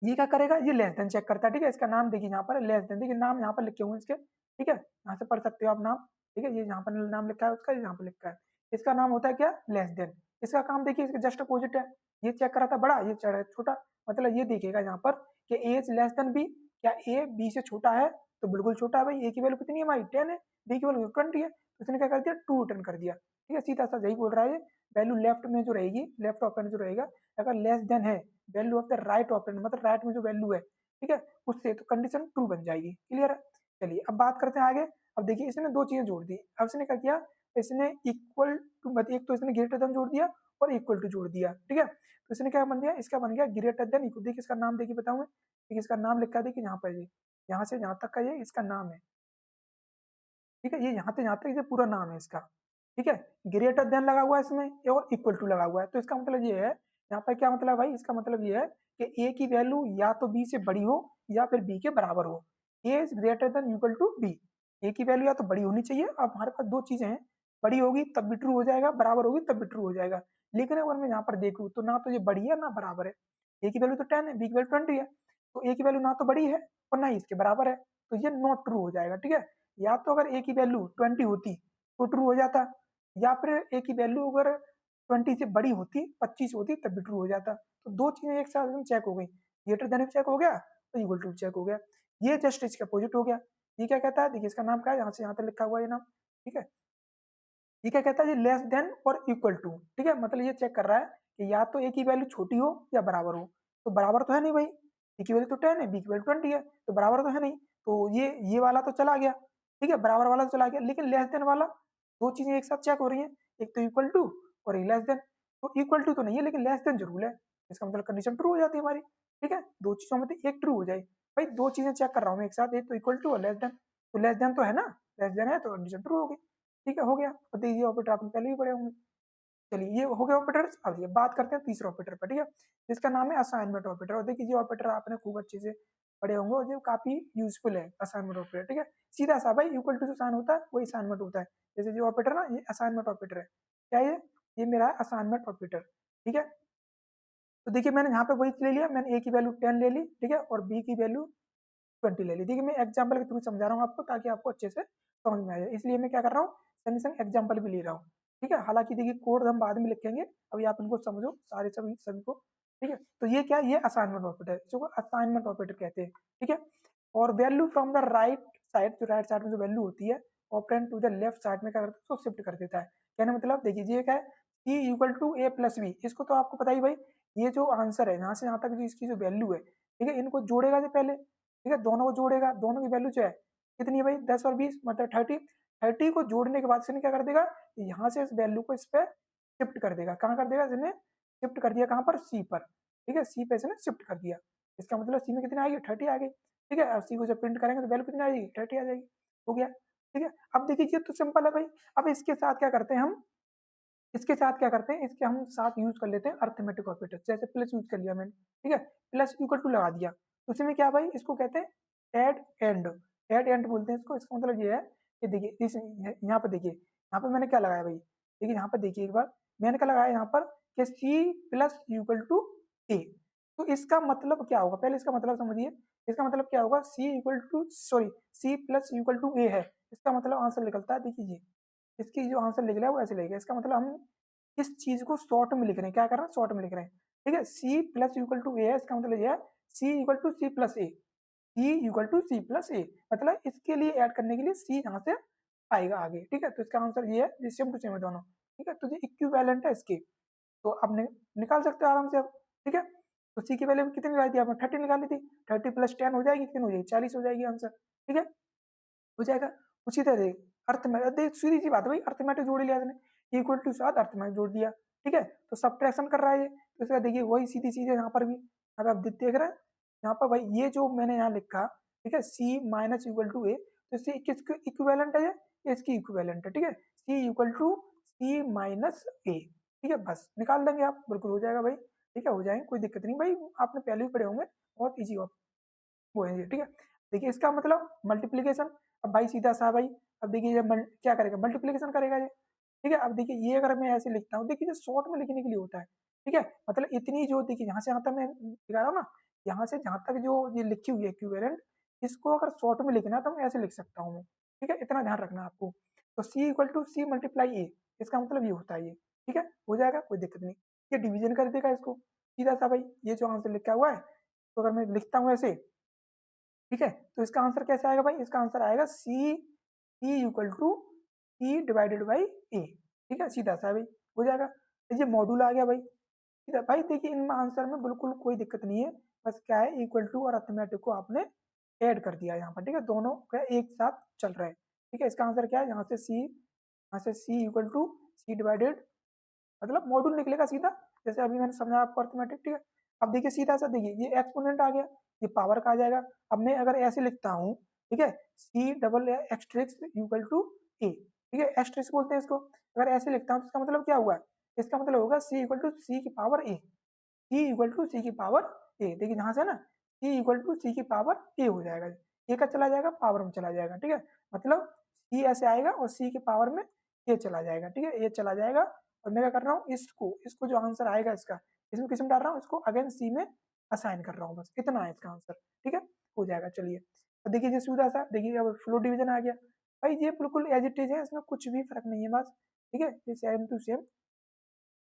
ये क्या करेगा, ये लेस देन चेक करता है, ठीक है, इसका नाम देखिए यहाँ पर लेस देन, देखिए नाम यहाँ पर लिखे हुए हैं इसके, ठीक है, यहाँ से पढ़ सकते हो आप नाम, ठीक है, ये यहाँ पर नाम लिखा है उसका, यहाँ पर लिखा है, इसका नाम होता है क्या, लेस देन। इसका काम देखिए इसके जस्ट अपोजिट है, ये चेक करा था बड़ा, ये चढ़ा छोटा, मतलब ये देखेगा यहाँ पर कि ए इज लेस देन बी, क्या ए बी से छोटा है, तो बिल्कुल छोटा है भाई, ए की वैल्यू कितनी है हमारी 10 है, बी की वैल्यू 20 है, तो इसने क्या कर दिया, ट्रू रिटर्न कर दिया, ठीक है, सीधा सा यही बोल रहा है, वैल्यू लेफ्ट में जो रहेगी, लेफ्ट ऑपरेंड जो रहेगा, अगर लेस देन है value of the right operand, मतलब राइट में जो वैल्यू है, ठीक है, उससे तो कंडीशन ट्रू बन जाएगी, क्लियर है। चलिए अब बात करते हैं आगे। अब देखिए इसने दो चीजें जोड़ दी, अब इसने क्या किया, इसने इक्वल टू, मतलब एक तो इसने ग्रेटर देन जोड़ दिया और इक्वल टू जोड़ दिया, ठीक है, तो इसने क्या बन दिया, इसका बन गया ग्रेटर देन इक्वल। देखिए इसका नाम देखिए बताऊँ, देखिए इसका नाम लिखा है, देखिए यहाँ पर, ये यहाँ से यहाँ तक का ये इसका नाम है, ठीक है, ये यहाँ से यहाँ तक ये पूरा नाम है इसका, ठीक है, ग्रेटर देन लगा हुआ है इसमें और इक्वल टू लगा हुआ है, तो इसका मतलब ये है, यहाँ पर क्या मतलब भाई, इसका मतलब ये है कि ए की वैल्यू या तो बी से बड़ी हो या फिर बी के बराबर हो, A is greater than equal to B, A की वैल्यू या तो बड़ी होनी चाहिए, अब हमारे पास दो चीजें हैं, बड़ी होगी तब भी ट्रू हो जाएगा, बराबर होगी तब भी ट्रू हो जाएगा, लेकिन अगर मैं यहाँ पर देखूँ तो ना तो ये बड़ी है ना बराबर है, ए की वैल्यू तो 10 है, बी की वैल्यू 20 है, तो ए की वैल्यू ना तो बड़ी है और ना ही इसके बराबर है, तो ये नॉट ट्रू हो जाएगा, ठीक है। या तो अगर ए की वैल्यू 20 होती तो ट्रू हो जाता, या फिर ए की वैल्यू अगर 20 से बड़ी होती 25 होती तब भी ट्रू हो जाता, तो दो चीजें एक साथ एकदम चेक हो गई, ग्रेटर देन चेक हो गया तो इक्वल टू चेक हो गया, ये जस्ट इसके अपोजिट हो गया। ये क्या कहता है, देखिए इसका नाम क्या है, यहाँ से यहाँ तक लिखा हुआ है ये नाम, ठीक है, ये क्या कहता है, ये लेस देन और इक्वल टू, ठीक है, मतलब ये चेक कर रहा है कि या तो ए की वैल्यू छोटी हो या बराबर हो, तो बराबर तो है नहीं भाई, ए की वैल्यू तो 10 है, बी की वैल्यू 20 है, तो बराबर तो है नहीं, तो ये वाला तो चला गया, ठीक है, बराबर वाला तो चला गया, लेकिन लेस देन वाला, दो चीजें एक साथ चेक हो रही है, एक तो इक्वल टू और एक लेस देन, तो इक्वल टू तो नहीं है लेकिन लेस देन जरूर है, इसका मतलब कंडीशन ट्रू हो जाती है हमारी, ठीक है, दो चीजों में से एक ट्रू हो जाए, भाई दो चीजें चेक कर रहा हूँ मैं एक साथ, एक तो इक्वल टू और लेस देन, तो लेस देन तो है ना, लेस देन है तो कंडीशन ट्रू हो गई, ठीक है, हो गया, और ये ऑपरेटर आपने पहले ही पढ़े होंगे। चलिए ये हो गया ऑपरेटर, अब ये बात करते हैं तीसरे ऑपरेटर पर, ठीक है, जिसका नाम है असाइनमेंट ऑपरेटर, और देखिए ये ऑपरेटर आपने खूब अच्छे से पढ़े होंगे और ये काफी यूजफुल है असाइनमेंट ऑपरेटर, ठीक है, सीधा सा भाई इक्वल टू से साइन होता है वही असाइनमेंट होता है, जैसे जो ऑपरेटर ना ये असाइनमेंट ऑपरेटर है, क्या ये मेरा है असाइनमेंट ऑपरेटर, ठीक है, तो देखिए मैंने यहाँ पे वही ले लिया, मैंने ए की वैल्यू 10 ले ली, ठीक है, और बी की वैल्यू 20 ले ली, देखिए मैं एग्जाम्पल के थ्रू समझा रहा हूँ आपको ताकि आपको अच्छे से समझ में आ जाए, इसलिए मैं क्या कर रहा हूँ, संग संग एग्जाम्पल भी ले रहा हूँ, ठीक है, हालांकि देखिए कोड हम बाद में लिखेंगे, अभी आप इनको समझो सारे सभी सभी को, ठीक है, तो ये क्या है, ये असाइनमेंट ऑपरेटर, जो असाइनमेंट ऑपरेटर कहते हैं, ठीक है, और value from the right side, जो राइट साइड में जो वैल्यू होती है operand to the left side में क्या करता है, उसको शिफ्ट कर देता है, कहने मतलब देखिए ये क्या है, E equal to A plus B, इसको तो आपको पता ही भाई, ये जो आंसर है यहाँ से यहाँ तक जो इसकी जो वैल्यू है, ठीक है, इनको जोड़ेगा जो पहले, ठीक है, दोनों को जोड़ेगा, दोनों की वैल्यू जो है कितनी है भाई 10 और 20 मतलब 30, 30 को जोड़ने के बाद इसने क्या कर देगा, यहाँ से इस वैल्यू को इस पे शिफ्ट कर देगा, कहाँ कर देगा, इसने शिफ्ट कर दिया कहाँ पर, सी पर, ठीक है, सी पे इसने शिफ्ट कर दिया, इसका मतलब सी में कितनी आएगी 30 आ गई, ठीक है, अब सी को जब प्रिंट करेंगे तो वैल्यू कितनी आएगी 30 आ जाएगी, हो गया, ठीक है। अब देखिए ये तो सिंपल है भाई, अब इसके साथ क्या करते हैं हम, इसके साथ क्या करते हैं, इसके हम साथ यूज कर लेते हैं अर्थमेटिक ऑपरेटर, जैसे प्लस यूज कर लिया मैंने, ठीक है, प्लस इक्वल टू लगा दिया, तो उसी में क्या भाई, इसको कहते हैं एड एंड, एड एंड बोलते हैं इसको। इसका मतलब ये है कि देखिए इस यहाँ पर देखिए, यहाँ पर मैंने क्या लगाया भाई, देखिए यहाँ पर देखिए एक बार, मैंने क्या लगाया यहाँ पर कि सी प्लस इक्वल टू ए, तो इसका मतलब क्या होगा, पहले इसका मतलब समझिए, इसका मतलब क्या होगा, C equal to sorry C plus equal to A है, इसका मतलब आंसर निकलता है, देखिए ये इसकी जो आंसर लिख रहा है वो ऐसे लिखेगा, इसका मतलब हम इस चीज को शॉर्ट में लिख रहे हैं, क्या कर रहे हैं, शॉर्ट में लिख रहे हैं, ठीक है, C plus equal to A है, इसका मतलब ये है C equal to C plus A, C equal to C plus A, मतलब इसके लिए ऐड करने के लिए सी यहाँ से आएगा आगे, ठीक है, तो इसका आंसर ये है, सेम टू सेम है दोनों, ठीक है, तो ये इक्विवेलेंट है इसके, तो अब निकाल सकते हो आराम से अब, ठीक है, तो सी की वैल्यू कितनी निकाली थी आपने, 30 निकाली थी, 30 प्लस 10 हो जाएगी, कितनी हो जाएगी, 40 हो जाएगी आंसर, ठीक है, हो जाएगा। उसी तरह अर्थमेटिक, देख सीधी सी बात है भाई, अर्थमेटिक जोड़ लिया इसने, इक्वल टू साथ अर्थमेटिक जोड़ दिया, ठीक है, तो सब्ट्रैक्शन कर रहा है ये, तो इसका देखिए वही सीधी सीधे यहाँ पर भी, अब आप देख रहे हैं यहाँ पर भाई, ये जो मैंने यहाँ लिखा, ठीक है, सी माइनस इक्वल टू ए, तो इससे किसके इक्विवेलेंट है ये, इसकी इक्विवेलेंट है, ठीक है, C equal to C minus ए, ठीक है, बस निकाल देंगे आप, बिल्कुल हो जाएगा भाई, ठीक है, हो जाएंगे, कोई दिक्कत नहीं भाई, आपने पहले भी पढ़े होंगे, बहुत ईजी वो है ये, ठीक है, देखिए इसका मतलब मल्टीप्लीकेशन, अब भाई सीधा सा भाई, अब देखिए ये क्या करेगा, मल्टीप्लीकेशन करेगा ये, ठीक है, अब देखिए ये अगर मैं ऐसे लिखता हूँ, देखिए शॉर्ट में लिखने के लिए होता है, ठीक है, मतलब इतनी जो देखिए यहाँ से यहाँ तक मैं दिखा रहा हूँ ना, यहाँ से जहाँ तक जो ये लिखी हुई है इक्विवेलेंट, इसको अगर शॉर्ट में लिखना है तो मैं ऐसे लिख सकता हूँ मैं, ठीक है, इतना ध्यान रखना आपको, तो सी इक्वल टू सी मल्टीप्लाई ए, इसका मतलब ये होता है ये, ठीक है, हो जाएगा, कोई दिक्कत नहीं, ये डिवीजन कर देगा इसको सीधा सा भाई, ये जो आंसर लिखा हुआ है, तो अगर मैं लिखता हूँ ऐसे, ठीक है, तो इसका आंसर कैसे आएगा भाई, इसका आंसर आएगा C, C equal to C divided by A, ठीक है, सीधा सा भाई हो जाएगा, ये मॉड्यूल आ गया भाई, सीधा भाई, देखिए इन आंसर में बिल्कुल कोई दिक्कत नहीं है, बस क्या है, इक्वल टू और अर्थमेटिक को आपने ऐड कर दिया यहाँ पर, ठीक है, दोनों क्या एक साथ चल रहे हैं, ठीक है, इसका आंसर क्या है, यहाँ से सी इक्वल टू सी डिवाइडेड, मतलब मॉड्यूल निकलेगा सीधा, जैसे अभी मैंने समझा आपको अर्थमेटिक, ठीक है, अब देखिए सीधा सा देखिए ये एक्सपोनेंट आ गया, ये पावर का आ जाएगा, अब मैं अगर ऐसे लिखता हूँ, ठीक है, सी डबल एक्सट्रिक्स इक्वल टू ए, ठीक है, एक्सट्रिक्स बोलते हैं इसको, अगर ऐसे लिखता हूँ तो इसका मतलब क्या हुआ, इसका मतलब होगा सी इक्वल टू सी की power A, C equal to C की पावर ए, देखिए यहाँ से ना सी इक्वल टू सी की पावर ए हो जाएगा, ए का चला जाएगा पावर में चला जाएगा, ठीक है, मतलब सी ऐसे आएगा और सी की पावर में ए चला जाएगा, ठीक है, ए चला जाएगा, और मैं क्या कर रहा हूँ, इसको इसको जो आंसर आएगा इसका, इसमें किस में डाल रहा हूँ, इसको अगेन सी में असाइन कर रहा हूँ, बस इतना है इसका आंसर, ठीक है, हो जाएगा, चलिए, तो देखिए ये सीधा सा देखिए, अब फ्लो डिवीजन आ गया भाई, ये बिल्कुल एज इट इज है, इसमें कुछ भी फर्क नहीं है बस, ठीक है, ये सेम टू सेम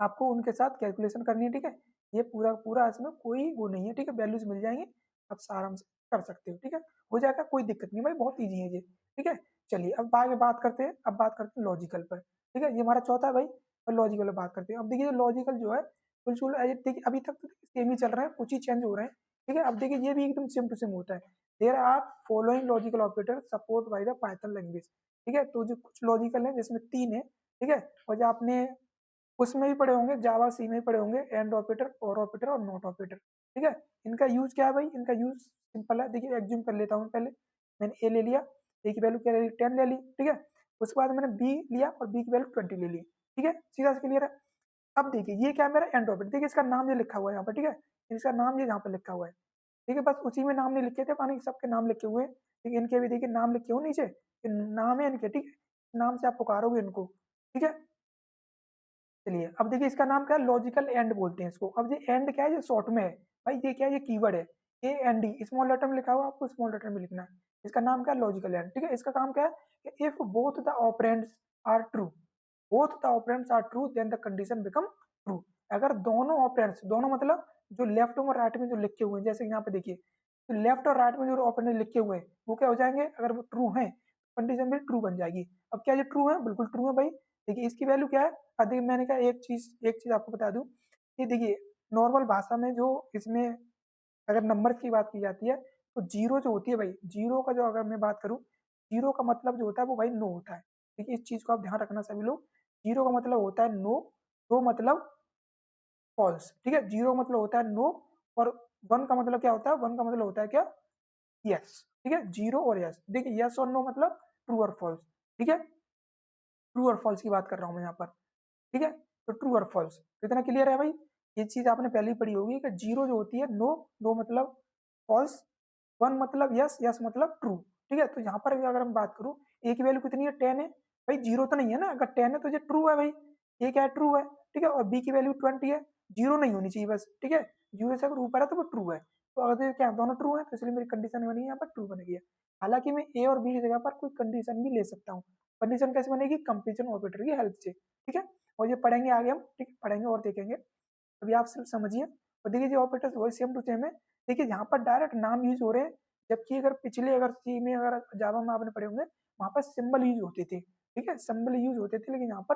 आपको उनके साथ कैलकुलेशन करनी है, ठीक है, ये पूरा पूरा इसमें कोई वो नहीं है, ठीक है, वैल्यूज मिल जाएंगे, आप आराम से कर सकते हो, ठीक है, हो जाएगा, कोई दिक्कत नहीं भाई, बहुत ईजी है ये, ठीक है, चलिए अब आगे बात करते हैं, अब बात करते हैं लॉजिकल पर, ठीक है, ये हमारा चौथा है भाई, और लॉजिकल पर बात करते हैं, अब देखिए लॉजिकल जो है बिल्कुल देखिए अभी तक तो सेम ही चल रहे हैं, कुछ ही चेंज हो रहे हैं, ठीक है, अब देखिए ये भी एकदम सेम टू सेम होता है, there are following logical operator support by the Python language, ठीक है, तो जो कुछ लॉजिकल है जिसमें 3 है, ठीक है, और जो आपने उसमें भी पढ़े होंगे, जावा सी में भी पढ़े होंगे, एंड ऑपरेटर, और ऑपरेटर और नॉट ऑपरेटर, ठीक है, इनका यूज क्या है भाई, इनका यूज सिंपल है, देखिए एग्ज्यूम कर लेता हूँ पहले, मैंने ए ले लिया, ए की वैल्यू क्या ले ली, 10 ले ली, ठीक है, उसके बाद मैंने बी लिया और बी की वैल्यू 20 ले ली, ठीक है, सीधा से क्लियर है, अब देखिए ये क्या है मेरा एंड ऑपरेटर, देखिए इसका नाम ये लिखा हुआ है यहाँ पर, ठीक है, इसका नाम ये यहाँ पर लिखा हुआ है, ठीक है, बस उसी में नाम नहीं लिखे थे, पानी सबके नाम लिखे हुए हैं, ठीक है, इनके भी देखिए नाम लिखे हो नीचे, नाम है इनके, ठीक है, नाम से आप पुकारोगे इनको, ठीक है, चलिए अब देखिए इसका नाम क्या है, लॉजिकल एंड बोलते हैं इसको, अब ये एंड क्या है, ये शॉर्ट में है भाई, ये क्या है, ये कीवर्ड है, A N D small letter में लिखा हुआ, आपको स्मॉल लेटर में लिखना है, इसका नाम क्या है, लॉजिकल एंड, ठीक है, इसका काम क्या है कि if both the operands are true, both the operands are true then the condition become true, अगर दोनों ऑपरेंड्स, दोनों मतलब जो लेफ्ट और राइट में जो लिखे हुए हैं, जैसे यहाँ पे देखिए, तो लेफ्ट और राइट में जो ऑपरेंड लिखे हुए हैं वो क्या हो जाएंगे, अगर वो ट्रू है, कंडीशन भी ट्रू बन जाएगी, अब क्या ये ट्रू है, बिल्कुल ट्रू है भाई, देखिए इसकी वैल्यू क्या है, देखिए मैंने कहा एक चीज आपको बता दूं, कि देखिए नॉर्मल भाषा में जो इसमें अगर नंबर की बात की जाती है, तो जीरो जो होती है भाई, जीरो का जो अगर मैं बात करूं, जीरो का मतलब जो होता है वो भाई नो होता है, देखिए इस चीज को आप ध्यान रखना सभी लोग, जीरो का मतलब होता है नो, नो मतलब फॉल्स, ठीक है, जीरो मतलब होता है नो, और वन का मतलब क्या होता है, वन का मतलब होता है क्या, यस, ठीक है, जीरो और यस, देखिए यस और नो मतलब ट्रू और फॉल्स, ठीक है, ट्रू और फॉल्स की बात कर रहा हूँ मैं यहाँ पर, ठीक है, तो ट्रू और फॉल्स। तो इतना क्लियर है भाई, ये चीज आपने पहले ही पढ़ी होगी कि जीरो जो होती है नो, नो मतलब फॉल्स, वन मतलब यस, यस मतलब ट्रू। ठीक है, तो यहाँ पर भी अगर मैं बात करूँ, ए की वैल्यू कितनी है 10 है, भाई जीरो तो नहीं है ना, अगर 10 है तो ये ट्रू है भाई, ए क्या है ट्रू है। ठीक है, और बी की वैल्यू 20 है, जीरो नहीं होनी चाहिए बस। ठीक है, जीरो से अगर ऊपर है तो वो ट्रू है, तो अगर क्या दोनों ट्रू है तो इसलिए मेरी कंडीशन बनी है यहाँ पर ट्रू बन गई है। हालांकि मैं ए और बी की जगह पर कोई कंडीशन भी ले सकता हूँ। कंडीशन कैसे बनेगी, कंपेरिजन ऑपरेटर की हेल्प से। ठीक है, और ये पढ़ेंगे आगे हम, ठीक है पढ़ेंगे और देखेंगे, अभी आप सिर्फ समझिए। और देखिए जो ऑपरेटर्स वही सेम टू सेम है, देखिए यहाँ पर डायरेक्ट नाम यूज हो रहे हैं, जबकि अगर पिछले अगर सी में अगर जावा में आपने पढ़े होंगे, वहाँ पर सिंबल यूज होते थे। ठीक है, सिंबल यूज होते थे, लेकिन यहाँ पर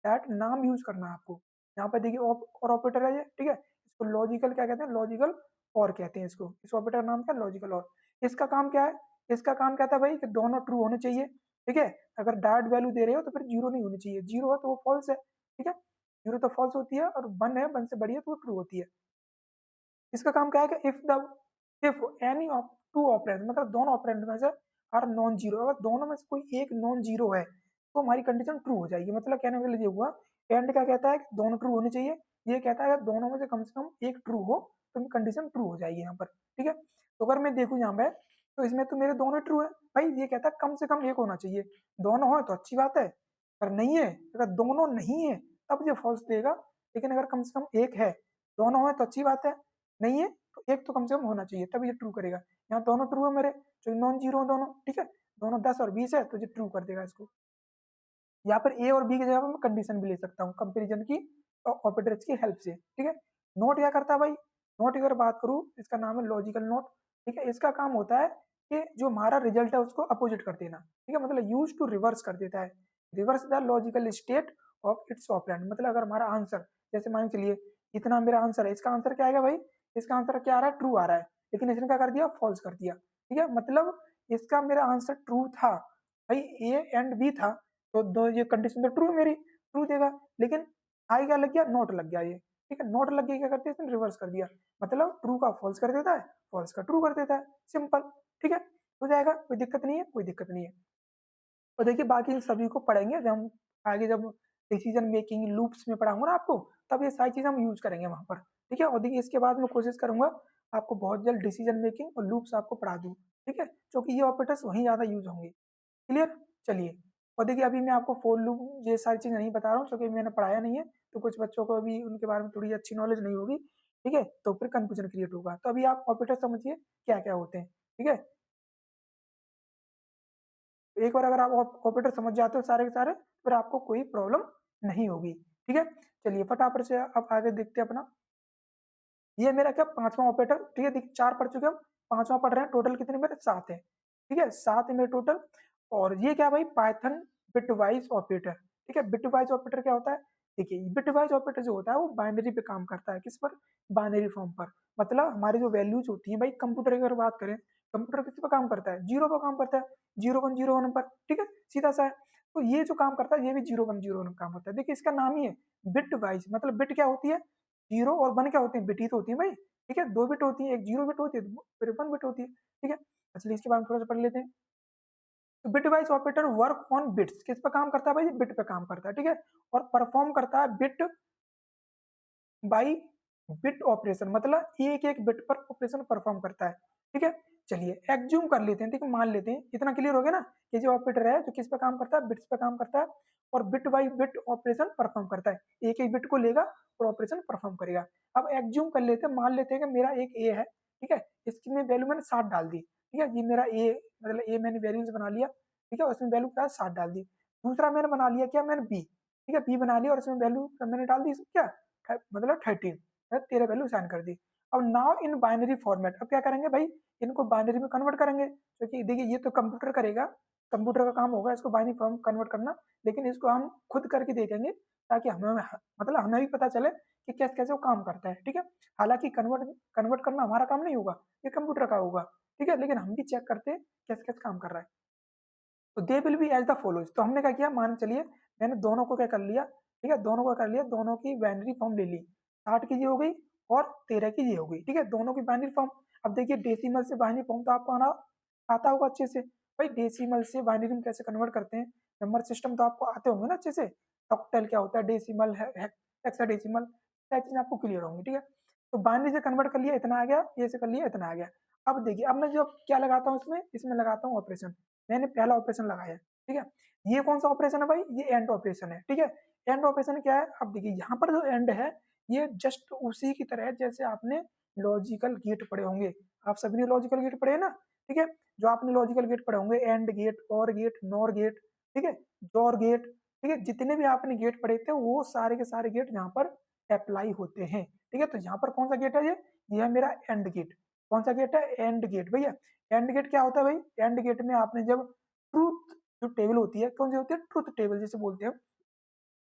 डायरेक्ट नाम यूज करना है आपको। यहाँ पर देखिए और ऑपरेटर है ये, ठीक है, इसको लॉजिकल क्या कहते हैं, लॉजिकल और कहते हैं इसको, इस ऑपरेटर का नाम क्या है, लॉजिकल और। इसका काम क्या है, इसका काम क्या था भाई कि दोनों ट्रू होने चाहिए। ठीक है, अगर डायरेक्ट वैल्यू दे रहे हो तो फिर जीरो नहीं होनी चाहिए, जीरो है तो वो फॉल्स है। ठीक है, जीरो तो फॉल्स होती है, और वन है, वन से बड़ी है तो वो ट्रू होती है। इसका काम क्या है कि if any of two operand, मतलब दोनों ऑपरेंड में से आर नॉन जीरो, अगर दोनों में से कोई एक नॉन जीरो है तो हमारी कंडीशन ट्रू हो जाएगी। मतलब कहने का ये हुआ, एंड क्या कहता है कि दोनों ट्रू होने चाहिए, ये कहता है कि दोनों में से कम एक ट्रू हो तो कंडीशन ट्रू हो जाएगी यहाँ पर। ठीक है, तो अगर मैं देखूँ यहाँ पे, तो इसमें तो मेरे दोनों ट्रू है भाई, ये कहता है कम से कम एक होना चाहिए, दोनों हो तो अच्छी बात है, अगर नहीं है, अगर दोनों नहीं है तब ये फॉल्स देगा, लेकिन अगर कम से कम एक है, दोनों है तो अच्छी बात है, नहीं है तो एक तो कम से कम होना चाहिए तब ये ट्रू करेगा। यहाँ दोनों ट्रू है मेरे, जो नॉन जीरो है दोनों। ठीक है, दोनों 10 और 20 है तो ये ट्रू कर देगा इसको। यहाँ पर ए और बी की जगह पर मैं कंडीशन भी ले सकता हूँ कंपेरिजन की ऑपरेटर्स की हेल्प से। ठीक है, नोट क्या करता है भाई, नोट की अगर बात करूँ, इसका नाम है लॉजिकल नोट। ठीक है, इसका काम होता है कि जो हमारा रिजल्ट है उसको अपोजिट कर देना। ठीक है, मतलब यूज टू रिवर्स कर देता है, reverse the logical state of its operand. मतलब अगर हमारा आंसर, जैसे मान के चलिए इतना मेरा आंसर है, इसका आंसर क्या आएगा भाई, इसका आंसर क्या आ रहा है, ट्रू आ रहा है, लेकिन इसने क्या कर दिया, फॉल्स कर दिया। ठीक है, मतलब इसका मेरा आंसर ट्रू था भाई, ए एंड बी था, तो दो ये कंडीशन तो ट्रू है मेरी, ट्रू देगा, लेकिन आई क्या लग गया, नोट लग गया ये। ठीक है, नोट लग गया, क्या करते हैं इसने रिवर्स कर दिया, मतलब ट्रू का फॉल्स कर देता है, फॉल्स का ट्रू कर देता है, सिंपल। ठीक है, हो जाएगा, कोई दिक्कत नहीं है, कोई दिक्कत नहीं है। और देखिए बाकी सभी को पढ़ेंगे जब हम आगे, जब डिसीजन मेकिंग लूप्स में पढ़ाऊंगा ना आपको, तब ये सारी चीजें हम यूज करेंगे वहां पर। ठीक है, और देखिए इसके बाद मैं कोशिश करूंगा आपको बहुत जल्द डिसीजन मेकिंग और लूप्स आपको पढ़ा दूं। ठीक है, क्योंकि ये ऑपरेटर्स वहीं ज्यादा यूज होंगे। क्लियर, चलिए। और देखिए अभी मैं आपको फॉर लूप ये सारी चीज़ नहीं बता रहा हूँ क्योंकि मैंने पढ़ाया नहीं है, तो कुछ बच्चों को अभी उनके बारे में थोड़ी अच्छी नॉलेज नहीं होगी। ठीक है, तो फिर कंफ्यूजन क्रिएट होगा, तो अभी आप ऑपरेटर समझिए क्या क्या होते हैं। ठीक है, तो एक बार अगर आप ऑपरेटर समझ जाते हो सारे के सारे, फिर आपको कोई प्रॉब्लम नहीं होगी। ठीक है, चलिए फटाफट से अब आगे देखते हैं अपना। ये मेरा क्या पांचवा ऑपरेटर। ठीक है, देखिए चार पढ़ चुके हम, पांचवा पढ़ रहे हैं, टोटल कितने मेरे, सात है। ठीक है, सात है मेरे टोटल। और ये क्या भाई, पाइथन बिटवाइज ऑपरेटर। ठीक है, बिटवाइज ऑपरेटर क्या होता है, देखिए बिटवाइज ऑपरेटर जो होता है वो बाइनरी पे काम करता है, किस पर, बाइनरी फॉर्म पर। मतलब हमारी जो वैल्यूज होती है भाई, कंप्यूटर की अगर बात करें, कंप्यूटर किस पर काम करता है, जीरो पर काम करता है, जीरो वन पर। ठीक है, सीधा सा है। तो ये जो काम करता है ये भी जीरो वन काम करता है। देखिए इसका नाम ही है बिट वाइज, मतलब बिट क्या होती है, जीरो और वन क्या होती है, बिट ही तो होती है भाई। ठीक है, दो बिट होती है, एक जीरो बिट होती है, फिर वन बिट होती है। ठीक है, चलिए इसके बारे में थोड़ा सा पढ़ लेते हैं। तो bit wise operator work on bits, किस पर काम करता है भाई, बिट पे काम करता है। ठीक है, और परफॉर्म करता है बिट बाई बिट ऑपरेशन, मतलब एक एक बिट पर ऑपरेशन परफॉर्म करता है। ठीक है, चलिए एग्ज्यूम कर लेते हैं, ठीक है मान लेते हैं, इतना क्लियर हो गया ना कि जो ऑपरेटर है जो किस पे काम करता है, बिट्स पे काम करता है, और bit by bit operation perform करता है, एक एक बिट को लेगा और ऑपरेशन परफॉर्म करेगा। अब एग्ज्यूम कर लेते हैं, मान लेते हैं कि मेरा एक ए है। ठीक है, इसकी मैं वैल्यू मैंने 60 डाल दी। ठीक है, ये मेरा ए, मतलब ए मैंने वेरिएंस बना लिया। ठीक है, उसमें वैल्यू क्या 60 डाल दी। दूसरा मैंने बना लिया क्या, मैंने बी। ठीक है, बी बना लिया और इसमें वैल्यू मैंने डाल दी क्या, मतलब 13, 13 वैल्यू साइन कर दी। अब नाउ इन बाइनरी फॉर्मेट, अब क्या करेंगे भाई, इनको बाइनरी में कन्वर्ट करेंगे, क्योंकि देखिए ये तो कंप्यूटर करेगा, कंप्यूटर का काम होगा इसको बाइनरी फॉर्म कन्वर्ट करना, लेकिन इसको हम खुद करके देखेंगे ताकि हमें, मतलब हमें भी पता चले कि कैसे कैसे वो काम करता है। ठीक है, हालांकि कन्वर्ट कन्वर्ट करना हमारा काम नहीं होगा, ये कंप्यूटर का होगा। ठीक है, लेकिन हम भी चेक करते हैं कैसे कैसे काम कर रहा है। तो they will be as the follows, तो हमने क्या किया, मान चलिए मैंने दोनों को क्या कर लिया, ठीक है दोनों को कर लिया, दोनों की बाइनरी फॉर्म ले ली, 60 की ये हो गई और 13 की ये हो गई। ठीक है, दोनों की बाइनरी फॉर्म। अब देखिए डेसिमल से बाइनरी फॉर्म तो आपको आना आता होगा अच्छे से, भाई डेसिमल से बाइनरी में कैसे कन्वर्ट करते हैं, नंबर सिस्टम तो आपको आते होंगे ना अच्छे से। ऑक्टल क्या होता है, डेसिमल है, हेक्साडेसिमल, सारी चीजें आपको क्लियर होंगी, ठीक है। तो बाइनरी से कन्वर्ट कर लिया इतना आ गया, ये से कर लिया इतना आ गया। अब देखिए, अब मैं जो क्या लगाता हूँ इसमें, इसमें लगाता हूँ ऑपरेशन। मैंने पहला ऑपरेशन लगाया, ठीक है। ये कौन सा ऑपरेशन है भाई, ये एंड ऑपरेशन है, ठीक है। एंड ऑपरेशन क्या है, अब देखिए यहाँ पर जो एंड है ये जस्ट उसी की तरह है जैसे आपने लॉजिकल गेट पढ़े होंगे। आप सभी ने लॉजिकल गेट पढ़े हैं ना, ठीक है। जो आपने लॉजिकल गेट पढ़े होंगे, एंड गेट, और गेट, नॉर गेट, ठीक है, जोर गेट, ठीक है, जितने भी आपने गेट पढ़े थे वो सारे के सारे गेट यहाँ पर अप्लाई होते हैं, ठीक है। तो यहाँ पर कौन सा गेट है, ये है मेरा एंड गेट। कौन सा गेट है, एंड गेट भैया। एंड गेट क्या होता है भाई, एंड गेट में आपने जब ट्रूथ जो टेबल होती है, कौन सी होती है, ट्रूथ टेबल जिसे बोलते हैं,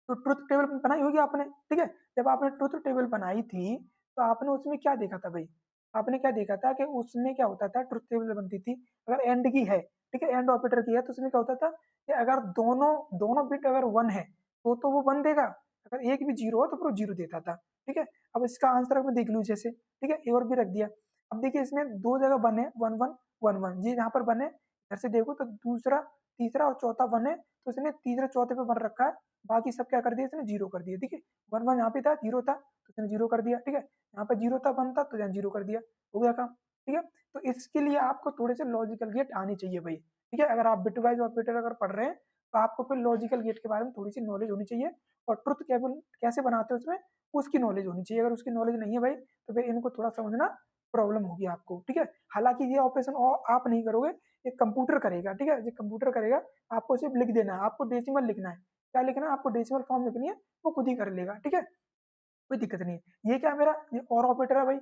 तो ट्रुथ टेबल बनाई होगी आपने, ठीक है। जब आपने ट्रुथ टेबल बनाई थी तो आपने उसमें क्या देखा था भाई, आपने क्या देखा था कि उसमें क्या होता था, ट्रुथ टेबल बनती थी अगर एंड की है, ठीक है, एंड ऑपरेटर की है, तो उसमें क्या होता था कि अगर दोनों दोनों बिट अगर वन है तो वो वन देगा, अगर एक भी जीरो हो तो फिर वो जीरो देता था, ठीक है। अब इसका आंसर मैं देख लूँ जैसे, ठीक है, ए और बी रख दिया। अब देखिए इसमें दो जगह वन है, वन वन वन वन, ये यहाँ पर वन है, इधर से देखो तो दूसरा तीसरा और चौथा वन है, तो इसने तीसरे चौथे पे वन रखा है, बाकी सब क्या कर दिया इसने, जीरो कर दिया, ठीक है। वन वन यहाँ पे था, जीरो था तो इसने जीरो कर दिया, ठीक है। यहाँ पे जीरो था, वन था तो यहाँ जीरो कर दिया, हो गया काम, ठीक है। तो इसके लिए आपको थोड़े से लॉजिकल गेट आनी चाहिए भाई, ठीक है। अगर आप बिटवाइज ऑपरेटर अगर पढ़ रहे हैं तो आपको फिर लॉजिकल गेट के बारे में थोड़ी सी नॉलेज होनी चाहिए, और ट्रुथ टेबल कैसे बनाते हैं उसमें उसकी नॉलेज होनी चाहिए। अगर उसकी नॉलेज नहीं है भाई तो फिर इनको थोड़ा समझना प्रॉब्लम होगी आपको, ठीक है। हालांकि ये ऑपरेशन आप नहीं करोगे, ये कंप्यूटर करेगा, ठीक है, ये कंप्यूटर करेगा। आपको सिर्फ लिख देना है, आपको डेसिमल लिखना है, क्या लिखना है आपको, डेसिमल फॉर्म लिखनी है, वो खुद ही कर लेगा, ठीक है, कोई दिक्कत नहीं है। ये क्या मेरा, ये और ऑपरेटर है भाई,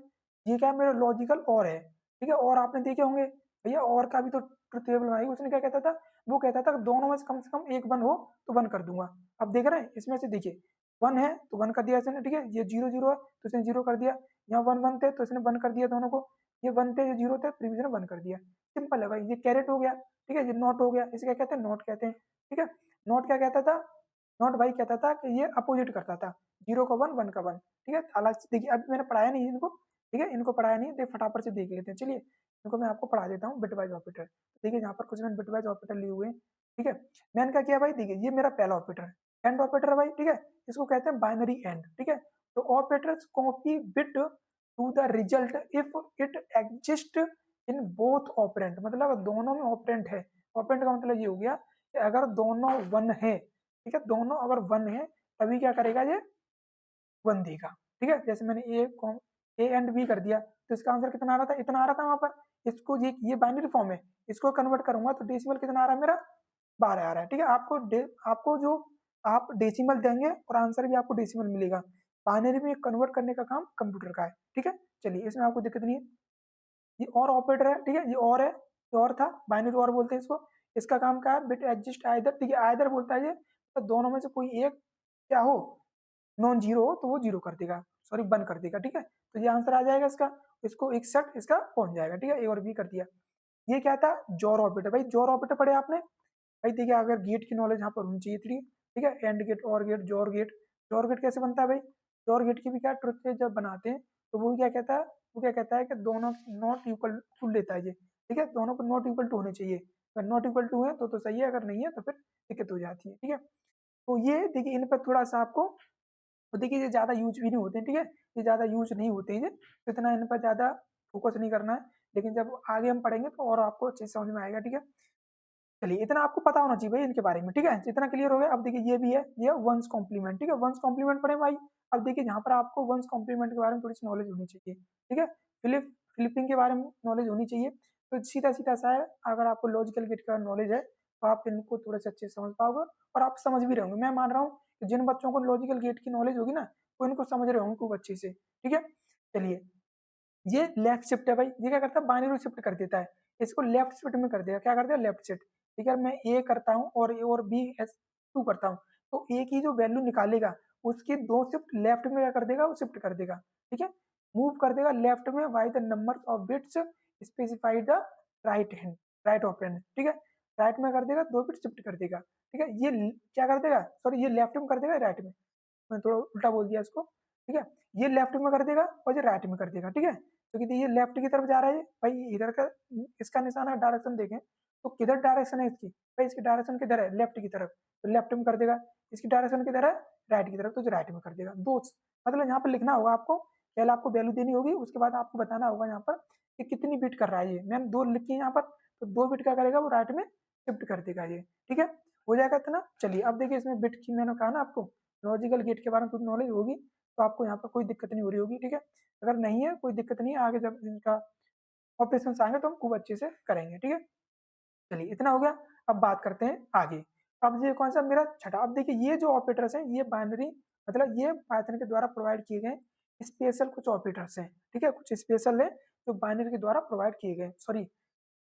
ये क्या मेरा लॉजिकल और है, ठीक है। और आपने देखे होंगे भैया, और का भी तो टेबल बनाई, उसने क्या कहता था, वो कहता था दोनों में से कम एक वन हो तो वन कर दूंगा। अब देख रहे हैं इसमें से, देखिए वन है तो वन कर दिया इसने, ठीक है। ये जीरो जीरो है तो इसने जीरो कर दिया, यहाँ वन वन थे तो इसने वन कर दिया दोनों को, ये वन थे ये जीरो थे तो इसने वन कर दिया, सिंपल है भाई। ये कैरेट हो गया, ठीक है, ये नॉट हो गया, इसे क्या कहते हैं, नॉट कहते हैं, ठीक है। नॉट क्या कहता था, नॉट भाई कहता था कि ये अपोजिट करता था, जीरो का वन, वन का वन, ठीक है। हालांकि देखिए अभी मैंने पढ़ाया नहीं इनको, ठीक है, इनको पढ़ाया नहीं, देख फटाफट से देख लेते हैं, चलिए इनको मैं आपको पढ़ा देता हूँ बिटवाइज ऑपरेटर। देखिए यहाँ पर कुछ मैंने बिटवाइज ऑपरेटर लिए हुए हैं, ठीक है। मैंने क्या किया भाई, देखिए ये मेरा पहला ऑपरेटर है, एंड ऑपरेटर है भाई, ठीक है, इसको कहते हैं बाइनरी एंड, ठीक है। तो operators copy bit to the result if it exist in both operand, मतलब दोनों में ऑपरेंट है। ऑपरेंट का मतलब ये हो गया कि अगर दोनों वन है, ठीक है, दोनों अगर वन है तभी क्या करेगा ये, वन देगा, ठीक है। जैसे मैंने ए एंड बी कर दिया तो इसका आंसर कितना आ रहा था, इतना आ रहा था वहां पर। इसको ये बाइनरी फॉर्म है, इसको कन्वर्ट करूंगा तो डेसिमल कितना आ रहा है मेरा, 12 आ रहा है, ठीक है। आपको जो आप डेसिमल देंगे और आंसर भी आपको डेसिमल मिलेगा। बाइनरी में कन्वर्ट करने का काम कंप्यूटर का है, ठीक है। चलिए इसमें आपको दिक्कत नहीं है। ये और ऑपरेटर है, ठीक है, ये और है, ये और था, बाइनरी और बोलते हैं इसको। इसका काम क्या है, बिट एडजस्ट आइदर, ठीक है, आइदर बोलता है ये, तो दोनों में से कोई एक क्या हो, नॉन जीरो हो तो वो जीरो कर देगा, सॉरी वन कर देगा, ठीक है। तो ये आंसर आ जाएगा इसका, इसको 61 इसका पहुंच जाएगा, ठीक है। ए और बी कर दिया। ये क्या था, जोर ऑपरेटर भाई, जोर ऑपरेटर पढ़े आपने भाई। देखिए अगर गेट की नॉलेज यहाँ पर होनी चाहिए थी, ठीक है, एंड गेट, और गेट, जोर गेट। जोर गेट कैसे बनता है भाई, जोर गेट की भी क्या ट्रुथ टेबल जब बनाते हैं तो वो क्या कहता है, वो क्या कहता है कि दोनों नॉट इक्वल टू लेता है ये, ठीक है, दोनों को नॉट इक्वल टू होने चाहिए। अगर नॉट इक्वल टू है तो सही है, अगर नहीं है तो फिर दिक्कत हो जाती है, ठीक है। तो ये देखिए इन पर थोड़ा सा आपको, तो देखिए ये ज़्यादा यूज भी नहीं होते हैं, ठीक है, ये ज़्यादा यूज नहीं होते हैं, ये तो इतना इन पर ज़्यादा फोकस नहीं करना है। लेकिन जब आगे हम पढ़ेंगे तो और आपको अच्छे से समझ में आएगा, ठीक है। चलिए इतना आपको पता होना चाहिए भाई इनके बारे में, ठीक है, इतना क्लियर हो गया। अब देखिए ये भी है, ये वंस कॉम्प्लीमेंट, ठीक है, वंस कॉम्प्लीमेंट पढ़े भाई। अब देखिए यहाँ पर आपको वंस कॉम्प्लीमेंट के बारे में थोड़ी सी नॉलेज होनी चाहिए, ठीक है। फ्लिपिंग के बारे में नॉलेज होनी चाहिए। तो सीधा सीधा सा है, अगर आपको लॉजिकल गेट का नॉलेज है तो आप इनको थोड़े से अच्छे से समझ पाओगे, और आप समझ भी रहे होंगे। मैं मान रहा हूँ कि जिन बच्चों को लॉजिकल गेट की नॉलेज होगी ना वो इनको समझ रहे होंगे खूब अच्छे से, ठीक है। चलिए ये लेफ्ट शिफ्ट है भाई, ये क्या करता है, बाइनरी शिफ्ट कर देता है, इसको लेफ्ट शिफ्ट में कर देगा, क्या कर दिया, लेफ्ट शिफ्ट, ठीक है। मैं ए करता हूँ और ए और बी एस टू करता हूँ, तो ए की जो वैल्यू निकालेगा उसकी दो शिफ्ट लेफ्ट में क्या कर देगा, वो शिफ्ट कर देगा, ठीक है, मूव कर देगा लेफ्ट में by the number of bits specified the right hand, right operand, ठीक है। राइट में कर देगा, दो बिट शिफ्ट कर देगा, ठीक है। ये क्या कर देगा, सॉरी ये लेफ्ट में कर देगा, राइट में, मैं थोड़ा उल्टा बोल दिया इसको, ठीक है। ये लेफ्ट में कर देगा और ये राइट में कर देगा, ठीक है। तो ये लेफ्ट की तरफ जा रहा है भाई, इधर का इसका निशान है, डायरेक्शन देखें तो किधर डायरेक्शन है इसकी, भाई इसकी डायरेक्शन किधर है, लेफ्ट की तरफ, तो लेफ्ट में कर देगा। इसकी डायरेक्शन किधर है, राइट की तरफ, तो राइट में कर देगा। दो मतलब यहाँ पर लिखना होगा आपको, पहले आपको वैल्यू देनी होगी, उसके बाद आपको बताना होगा यहाँ पर कि कितनी बिट कर रहा है ये। मैंने 2 लिखी है यहाँ पर, तो 2 बिट क्या करेगा वो राइट में शिफ्ट कर देगा ये, ठीक है, हो जाएगा इतना। चलिए अब देखिए इसमें बिट की मैंने कहा ना आपको लॉजिकल गेट के बारे में कुछ नॉलेज होगी तो आपको यहाँ पर कोई दिक्कत नहीं हो रही होगी, ठीक है। अगर नहीं है कोई दिक्कत नहीं है, आगे जब इनका ऑपरेशन आएंगे तो हम खूब अच्छे से करेंगे, ठीक है। चलिए इतना हो गया, अब बात करते हैं आगे। अब ये कौन सा मेरा छठा, अब देखिए ये जो ऑपरेटर्स हैं ये बाइनरी मतलब ये पाइथन के द्वारा प्रोवाइड किए गए स्पेशल कुछ ऑपरेटर्स हैं, ठीक है, कुछ स्पेशल है जो बाइनरी के द्वारा प्रोवाइड किए गए, सॉरी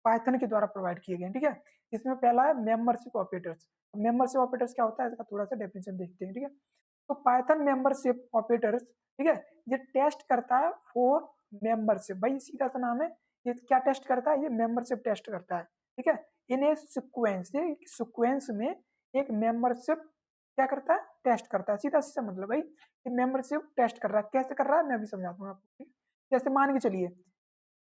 पाइथन के द्वारा प्रोवाइड किए गए, ठीक है। इसमें पहला है मेंबरशिप ऑपरेटर्स। मेंबरशिप ऑपरेटर्स क्या होता है इसका थोड़ा सा डेफिनेशन देखते हैं, ठीक है। तो पाइथन मेंबरशिप ऑपरेटर्स, ठीक है, ये टेस्ट करता है फॉर मेंबरशिप, भाई सीधा सा नाम है, ये क्या टेस्ट करता है, ये मेंबरशिप टेस्ट करता है, ठीक है। इन ए सीक्वेंस, सीक्वेंस में एक मेंबरशिप क्या करता है, टेस्ट करता है, सीधा सीधा मतलब भाई ये मेंबरशिप टेस्ट कर रहा है। कैसे कर रहा है मैं भी समझाता हूँ आपको, जैसे मान के चलिए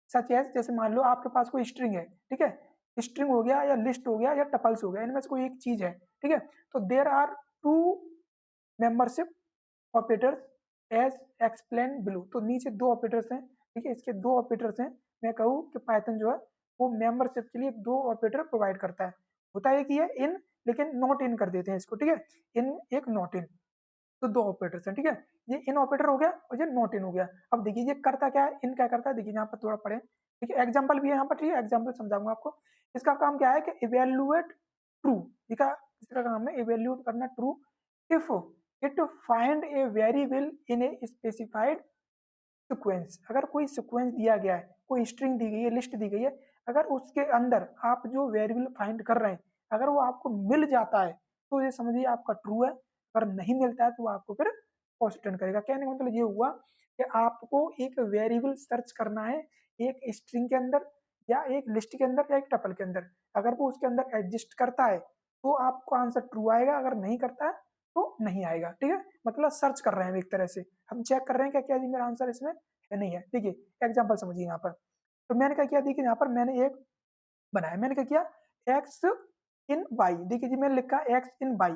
सच है, जैसे मान लो आपके पास कोई स्ट्रिंग है, ठीक है, स्ट्रिंग हो गया या लिस्ट हो गया या टपल्स हो गया, इनमें से कोई एक चीज है, ठीक है। तो there are 2 membership operators as explain below, तो नीचे 2 ऑपरेटर्स हैं, ठीक है, इसके 2 ऑपरेटर्स हैं। मैं कहूँ कि पाइथन जो है वो मेंबरशिप के लिए 2 ऑपरेटर प्रोवाइड करता है। होता है कि ये इन लेकिन नॉट इन कर देते हैं इसको, ठीक है, इन एक नॉट इन, तो 2 ऑपरेटर्स हैं, ठीक है। ये इन ऑपरेटर हो गया और ये नॉट इन हो गया। अब देखिए ये करता क्या है, इन क्या करता है, देखिए यहाँ पर थोड़ा पढ़े, ठीक है, एग्जाम्पल भी है यहाँ पर, ठीक है, एग्जाम्पल समझाऊंगा आपको। इसका काम क्या है कि इवेल्युएट ट्रू, इसका काम है इवेल्युएट करना true if it find a variable in a specified sequence. अगर कोई सीक्वेंस दिया गया है, कोई स्ट्रिंग दी गई है, लिस्ट दी गई है, अगर उसके अंदर आप जो वेरिएबल फाइंड कर रहे हैं अगर वो आपको मिल जाता है तो ये समझिए आपका ट्रू है, अगर नहीं मिलता है तो आपको फिर फॉल्स रिटर्न करेगा। कहने का मतलब ये हुआ कि आपको एक वेरिएबल सर्च करना है एक स्ट्रिंग के अंदर या एक लिस्ट के अंदर या एक टपल के अंदर, अगर वो उसके अंदर एग्जिस्ट करता है तो आपको आंसर ट्रू आएगा, अगर नहीं करता है तो नहीं आएगा, ठीक है। मतलब सर्च कर रहे हैं एक तरह से, हम चेक कर रहे हैं क्या क्या जी मेरा आंसर इसमें है नहीं है। देखिए एग्जांपल समझिए यहाँ पर, तो मैंने क्या किया, देखिए यहाँ पर मैंने एक बनाया, मैंने क्या किया एक्स इन वाई, देखिए जी मैंने लिखा एक्स इन वाई,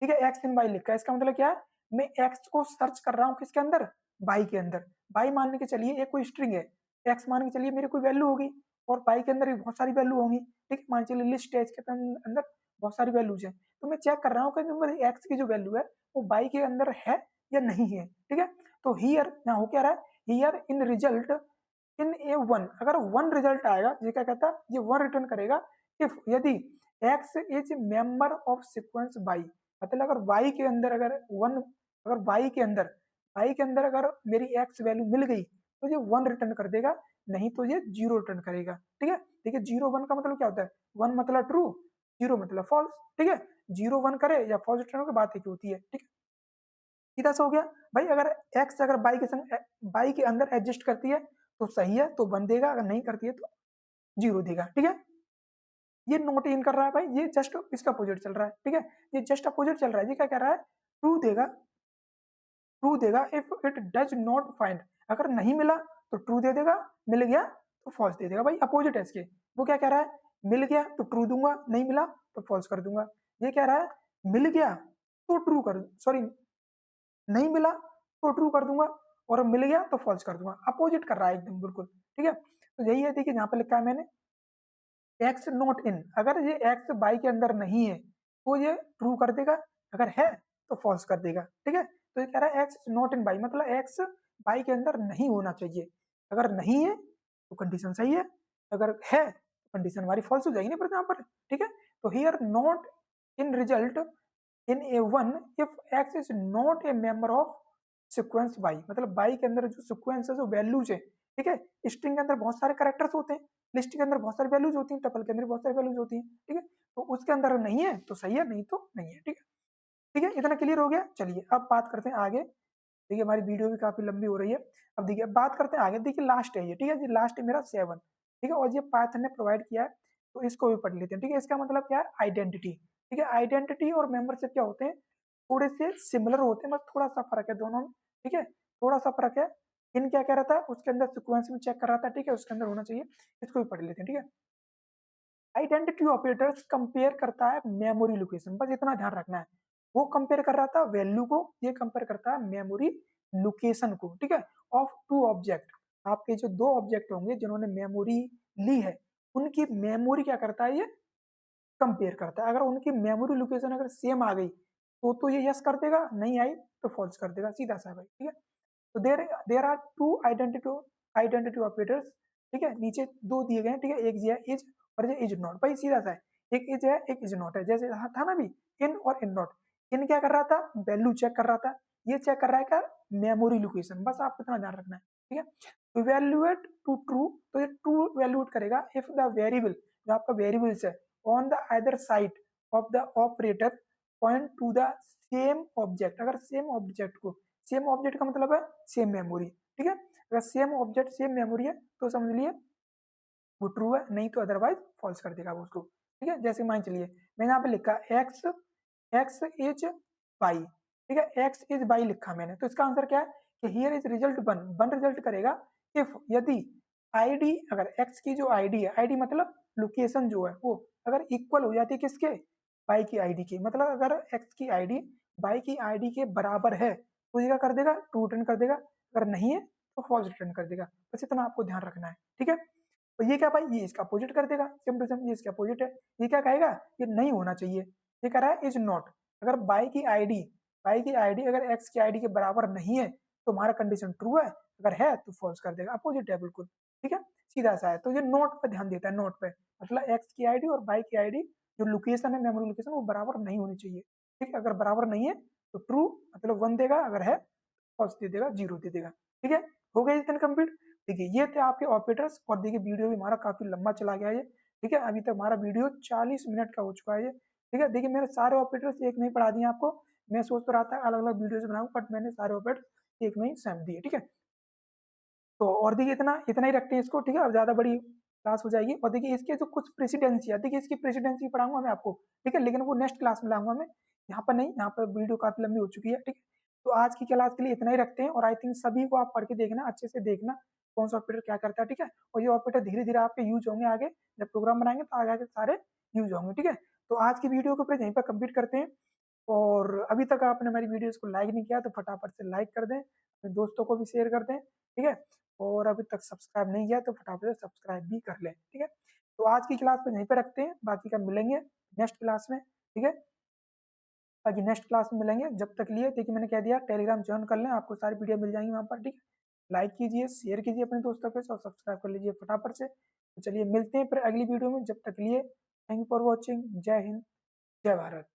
ठीक है, एक्स इन वाई लिखा है, इसका मतलब क्या है मैं एक्स को सर्च कर रहा हूँ किसके अंदर, वाई के अंदर। वाई मान के चलिए एक कोई स्ट्रिंग है, एक्स मान के चलिए मेरी कोई वैल्यू होगी और वाई के अंदर भी बहुत सारी वैल्यू होंगी, ठीक है, मान चलिए लिस्ट है इसके अंदर बहुत सारी वैल्यूज है, तो मैं चेक कर रहा हूँ कि जो मेरी एक्स की जो वैल्यू है वो वाई के अंदर है या नहीं है, ठीक है। तो हियर यहाँ हो क्या रहा है, here in result in a one, अगर 1 रिजल्ट आएगा ये क्या कहता है, ये 1 रिटर्न करेगा इफ यदि x is member of sequence y, मतलब अगर y के अंदर अगर 1, अगर y के अंदर अगर मेरी x वैल्यू मिल गई तो ये 1 रिटर्न कर देगा, नहीं तो ये 0 रिटर्न करेगा, ठीक है। देखिए 0 1 का मतलब क्या होता है, 1 मतलब ट्रू, 0 मतलब फॉल्स, ठीक है, 0 1 करे या फॉल्स रिटर्न की बात ही होती है, ठीक है। सीधा सा हो गया भाई, अगर x अगर y के संग y के अंदर एडजस्ट करती है तो सही है तो 1 देगा, अगर नहीं करती है तो 0 देगा, ठीक है। ये नोट इन कर रहा है भाई, ये जस्ट इसका अपोजिट चल रहा है, ठीक है, ये जस्ट अपोजिट चल रहा है, ये क्या कह रहा है ट्रू देगा, ट्रू देगा if it does not find, अगर नहीं मिला तो ट्रू दे देगा, मिल गया तो फॉल्स दे देगा, भाई अपोजिट है इसके। वो क्या कह रहा है, मिल गया तो ट्रू दूंगा, नहीं मिला तो फॉल्स कर दूंगा। ये कह रहा है मिल गया तो ट्रू कर, सॉरी नहीं मिला तो ट्रू कर दूंगा और मिल गया तो फॉल्स कर दूंगा, अपोजिट कर रहा है एकदम बिल्कुल, ठीक है। तो यही है, देखिए यहाँ पे लिखा है मैंने एक्स नॉट इन, अगर ये एक्स बाई के अंदर नहीं है तो ये ट्रू कर देगा, अगर है तो फॉल्स कर देगा, ठीक है। तो ये कह रहा है एक्स नॉट इन बाई, मतलब एक्स बाई के अंदर नहीं होना चाहिए, अगर नहीं है तो कंडीशन सही है, अगर है तो कंडीशन हमारी फॉल्स हो जाएगी ना पर यहाँ पर, ठीक है। तो here not in result in a one if x is not a member of sequence y, मतलब वाई के अंदर जो सीक्वेंस है जो वैल्यूज है, ठीक है, स्ट्रिंग के अंदर बहुत सारे कैरेक्टर्स होते हैं, लिस्ट के अंदर बहुत सारी वैल्यूज होती हैं, टपल के अंदर बहुत सारी वैल्यूज होती हैं, ठीक है। तो उसके अंदर नहीं है तो सही है, नहीं तो नहीं है, ठीक है। ठीक है, इतना क्लियर हो गया। चलिए अब बात करते हैं आगे, देखिए हमारी वीडियो भी काफी लंबी हो रही है। अब देखिए अब बात करते हैं आगे, देखिए लास्ट है ये, ठीक है, ये लास्ट है मेरा 7, ठीक है, और ये पाइथन ने प्रोवाइड किया है तो इसको भी पढ़ लेते हैं, ठीक है। इसका मतलब क्या है, आइडेंटिटी, ठीक है। आइडेंटिटी और मेंबरशिप क्या होते हैं, थोड़े से सिमिलर होते हैं, बस थोड़ा सा फर्क है दोनों में, ठीक है, थोड़ा सा फर्क है। इन क्या कह रहा था उसके अंदर सिक्वेंस में चेक कर रहा था, ठीक है, उसके अंदर होना चाहिए, इसको भी पढ़ लेते हैं, ठीक है। आइडेंटिटी ऑपरेटर्स कंपेयर करता है मेमोरी लोकेशन, बस इतना ध्यान रखना है। वो कंपेयर कर रहा था वैल्यू को, ये कंपेयर करता है मेमोरी लोकेशन को, ठीक है, ऑफ टू ऑब्जेक्ट। आपके जो दो ऑब्जेक्ट होंगे जिन्होंने मेमोरी ली है, उनकी मेमोरी क्या करता है, ये कंपेयर करता है। अगर उनकी मेमोरी लोकेशन अगर सेम आ गई तो ये यस कर देगा, नहीं आई तो फॉल्स कर देगा, सीधा सा भाई, ठीक है। तो there are two identity operators, ठीक है, नीचे दो दिए गए हैं, ठीक है, एक है इज और इज नॉट, भाई सीधा सा है, एक इज है एक इज नॉट है, जैसे था ना भी इन और इन नॉट। इन क्या कर रहा था, वैल्यू चेक कर रहा था, ये चेक कर रहा है क्या, मेमोरी लोकेशन, बस आपको इतना ध्यान रखना है, ठीक है। इवेल्युएट टू ट्रू, तो ये ट्रू वैल्यूएट करेगा इफ द वेरिएबल, जो आपका वेरिएबल्स है, on the other side of the operator point two the same object. अगर सेम ऑब्जेक्ट को, सेम ऑब्जेक्ट का मतलब है सेम मेमोरी, ठीक है, अगर सेम ऑब्जेक्ट सेम मेमोरी है तो समझ लिए वो ट्रू है, नहीं तो अदरवाइज फॉल्स कर देगा वो उसको, ठीक है। जैसे मान चलिए मैंने यहाँ पे लिखा एक्स एक्स इज वाई, ठीक है, एक्स इज वाई लिखा मैंने, तो इसका आंसर क्या है कि here is result one, one result करेगा इफ, यदि आईडी, अगर एक्स की जो आईडी है, आईडी मतलब लोकेशन जो है वो अगर इक्वल हो जाती है किसके, वाई की आईडी के, मतलब अगर एक्स की आईडी वाई की आईडी के बराबर है तो ये क्या कर देगा, ट्रू रिटर्न कर देगा, अगर नहीं है तो फॉल्स रिटर्न कर देगा, बस इतना आपको ध्यान रखना है, ठीक है। तो ये क्या भाई, ये इसका अपोजिट कर देगा, सिम टू सिम, ये इसका अपोजिट है, ये क्या कहेगा, ये नहीं होना चाहिए, ये कह रहा है इज नॉट, अगर बाई की आईडी अगर एक्स की आईडी के बराबर नहीं है तो हमारा कंडीशन ट्रू है, अगर है तो फॉल्स कर देगा, अपोजिट है बिल्कुल, ठीक है, सीधा सा है। तो ये नोट पे ध्यान देता है, नोट पे, मतलब एक्स की आईडी और बाई की आईडी जो लोकेशन है, मेमोरी लोकेशन, वो बराबर नहीं होनी चाहिए, ठीक है, अगर बराबर नहीं है तो ट्रू मतलब वन देगा, अगर है फॉल्स दे देगा, जीरो दे देगा, ठीक है। हो गया इतना कंप्लीट। देखिए ये थे आपके ऑपरेटर्स, और देखिए वीडियो भी हमारा काफी लंबा चला गया है, ठीक है, अभी तक हमारा वीडियो 40 मिनट का हो चुका है, ठीक है। देखिए मेरे सारे ऑपरेटर्स एक नहीं पढ़ा दिए आपको, मैं सोच तो रहा था अलग अलग वीडियोस बनाऊं, बट मैंने सारे ऑपरेटर एक में ही सैम दिए, ठीक है। तो और देखिए इतना इतना ही रखते हैं इसको, ठीक है, अब ज्यादा बड़ी क्लास हो जाएगी। और देखिए इसके जो कुछ प्रेसिडेंसी है, देखिए इसकी प्रेसिडेंसी पढ़ाऊंगा मैं आपको, ठीक है, लेकिन वो नेक्स्ट क्लास में लाऊंगा मैं, यहाँ पर नहीं, यहाँ पर वीडियो काफी लंबी हो चुकी है, ठीक है। तो आज की क्लास के लिए इतना ही रखते हैं, और आई थिंक सभी को आप पढ़ के देखना, अच्छे से देखना कौन सा ऑपरेटर क्या करता है, ठीक है। और ये ऑपरेटर धीरे धीरे आपके यूज होंगे आगे, जब प्रोग्राम बनाएंगे तो आगे आगे सारे यूज होंगे, ठीक है। तो आज की वीडियो को फिर यहीं पर कंप्लीट करते हैं, और अभी तक आपने हमारी वीडियोस को लाइक नहीं किया तो फटाफट से लाइक कर दें, अपने दोस्तों को भी शेयर कर दें, ठीक है। और अभी तक सब्सक्राइब नहीं किया तो फटाफट से सब्सक्राइब भी कर लें, ठीक है। तो आज की क्लास में यहीं पे रखते हैं, बाकी का मिलेंगे नेक्स्ट क्लास में, ठीक है, बाकी नेक्स्ट क्लास में मिलेंगे। जब तक लिए देखिए मैंने कह दिया टेलीग्राम ज्वाइन कर लें, आपको सारी वीडियो मिल जाएंगी वहाँ पर, ठीक है। लाइक कीजिए, शेयर कीजिए अपने दोस्तों के साथ, और सब्सक्राइब कर लीजिए फटाफट से। तो चलिए मिलते हैं फिर अगली वीडियो में, जब तक लिए थैंक यू फॉर वॉचिंग, जय हिंद, जय भारत।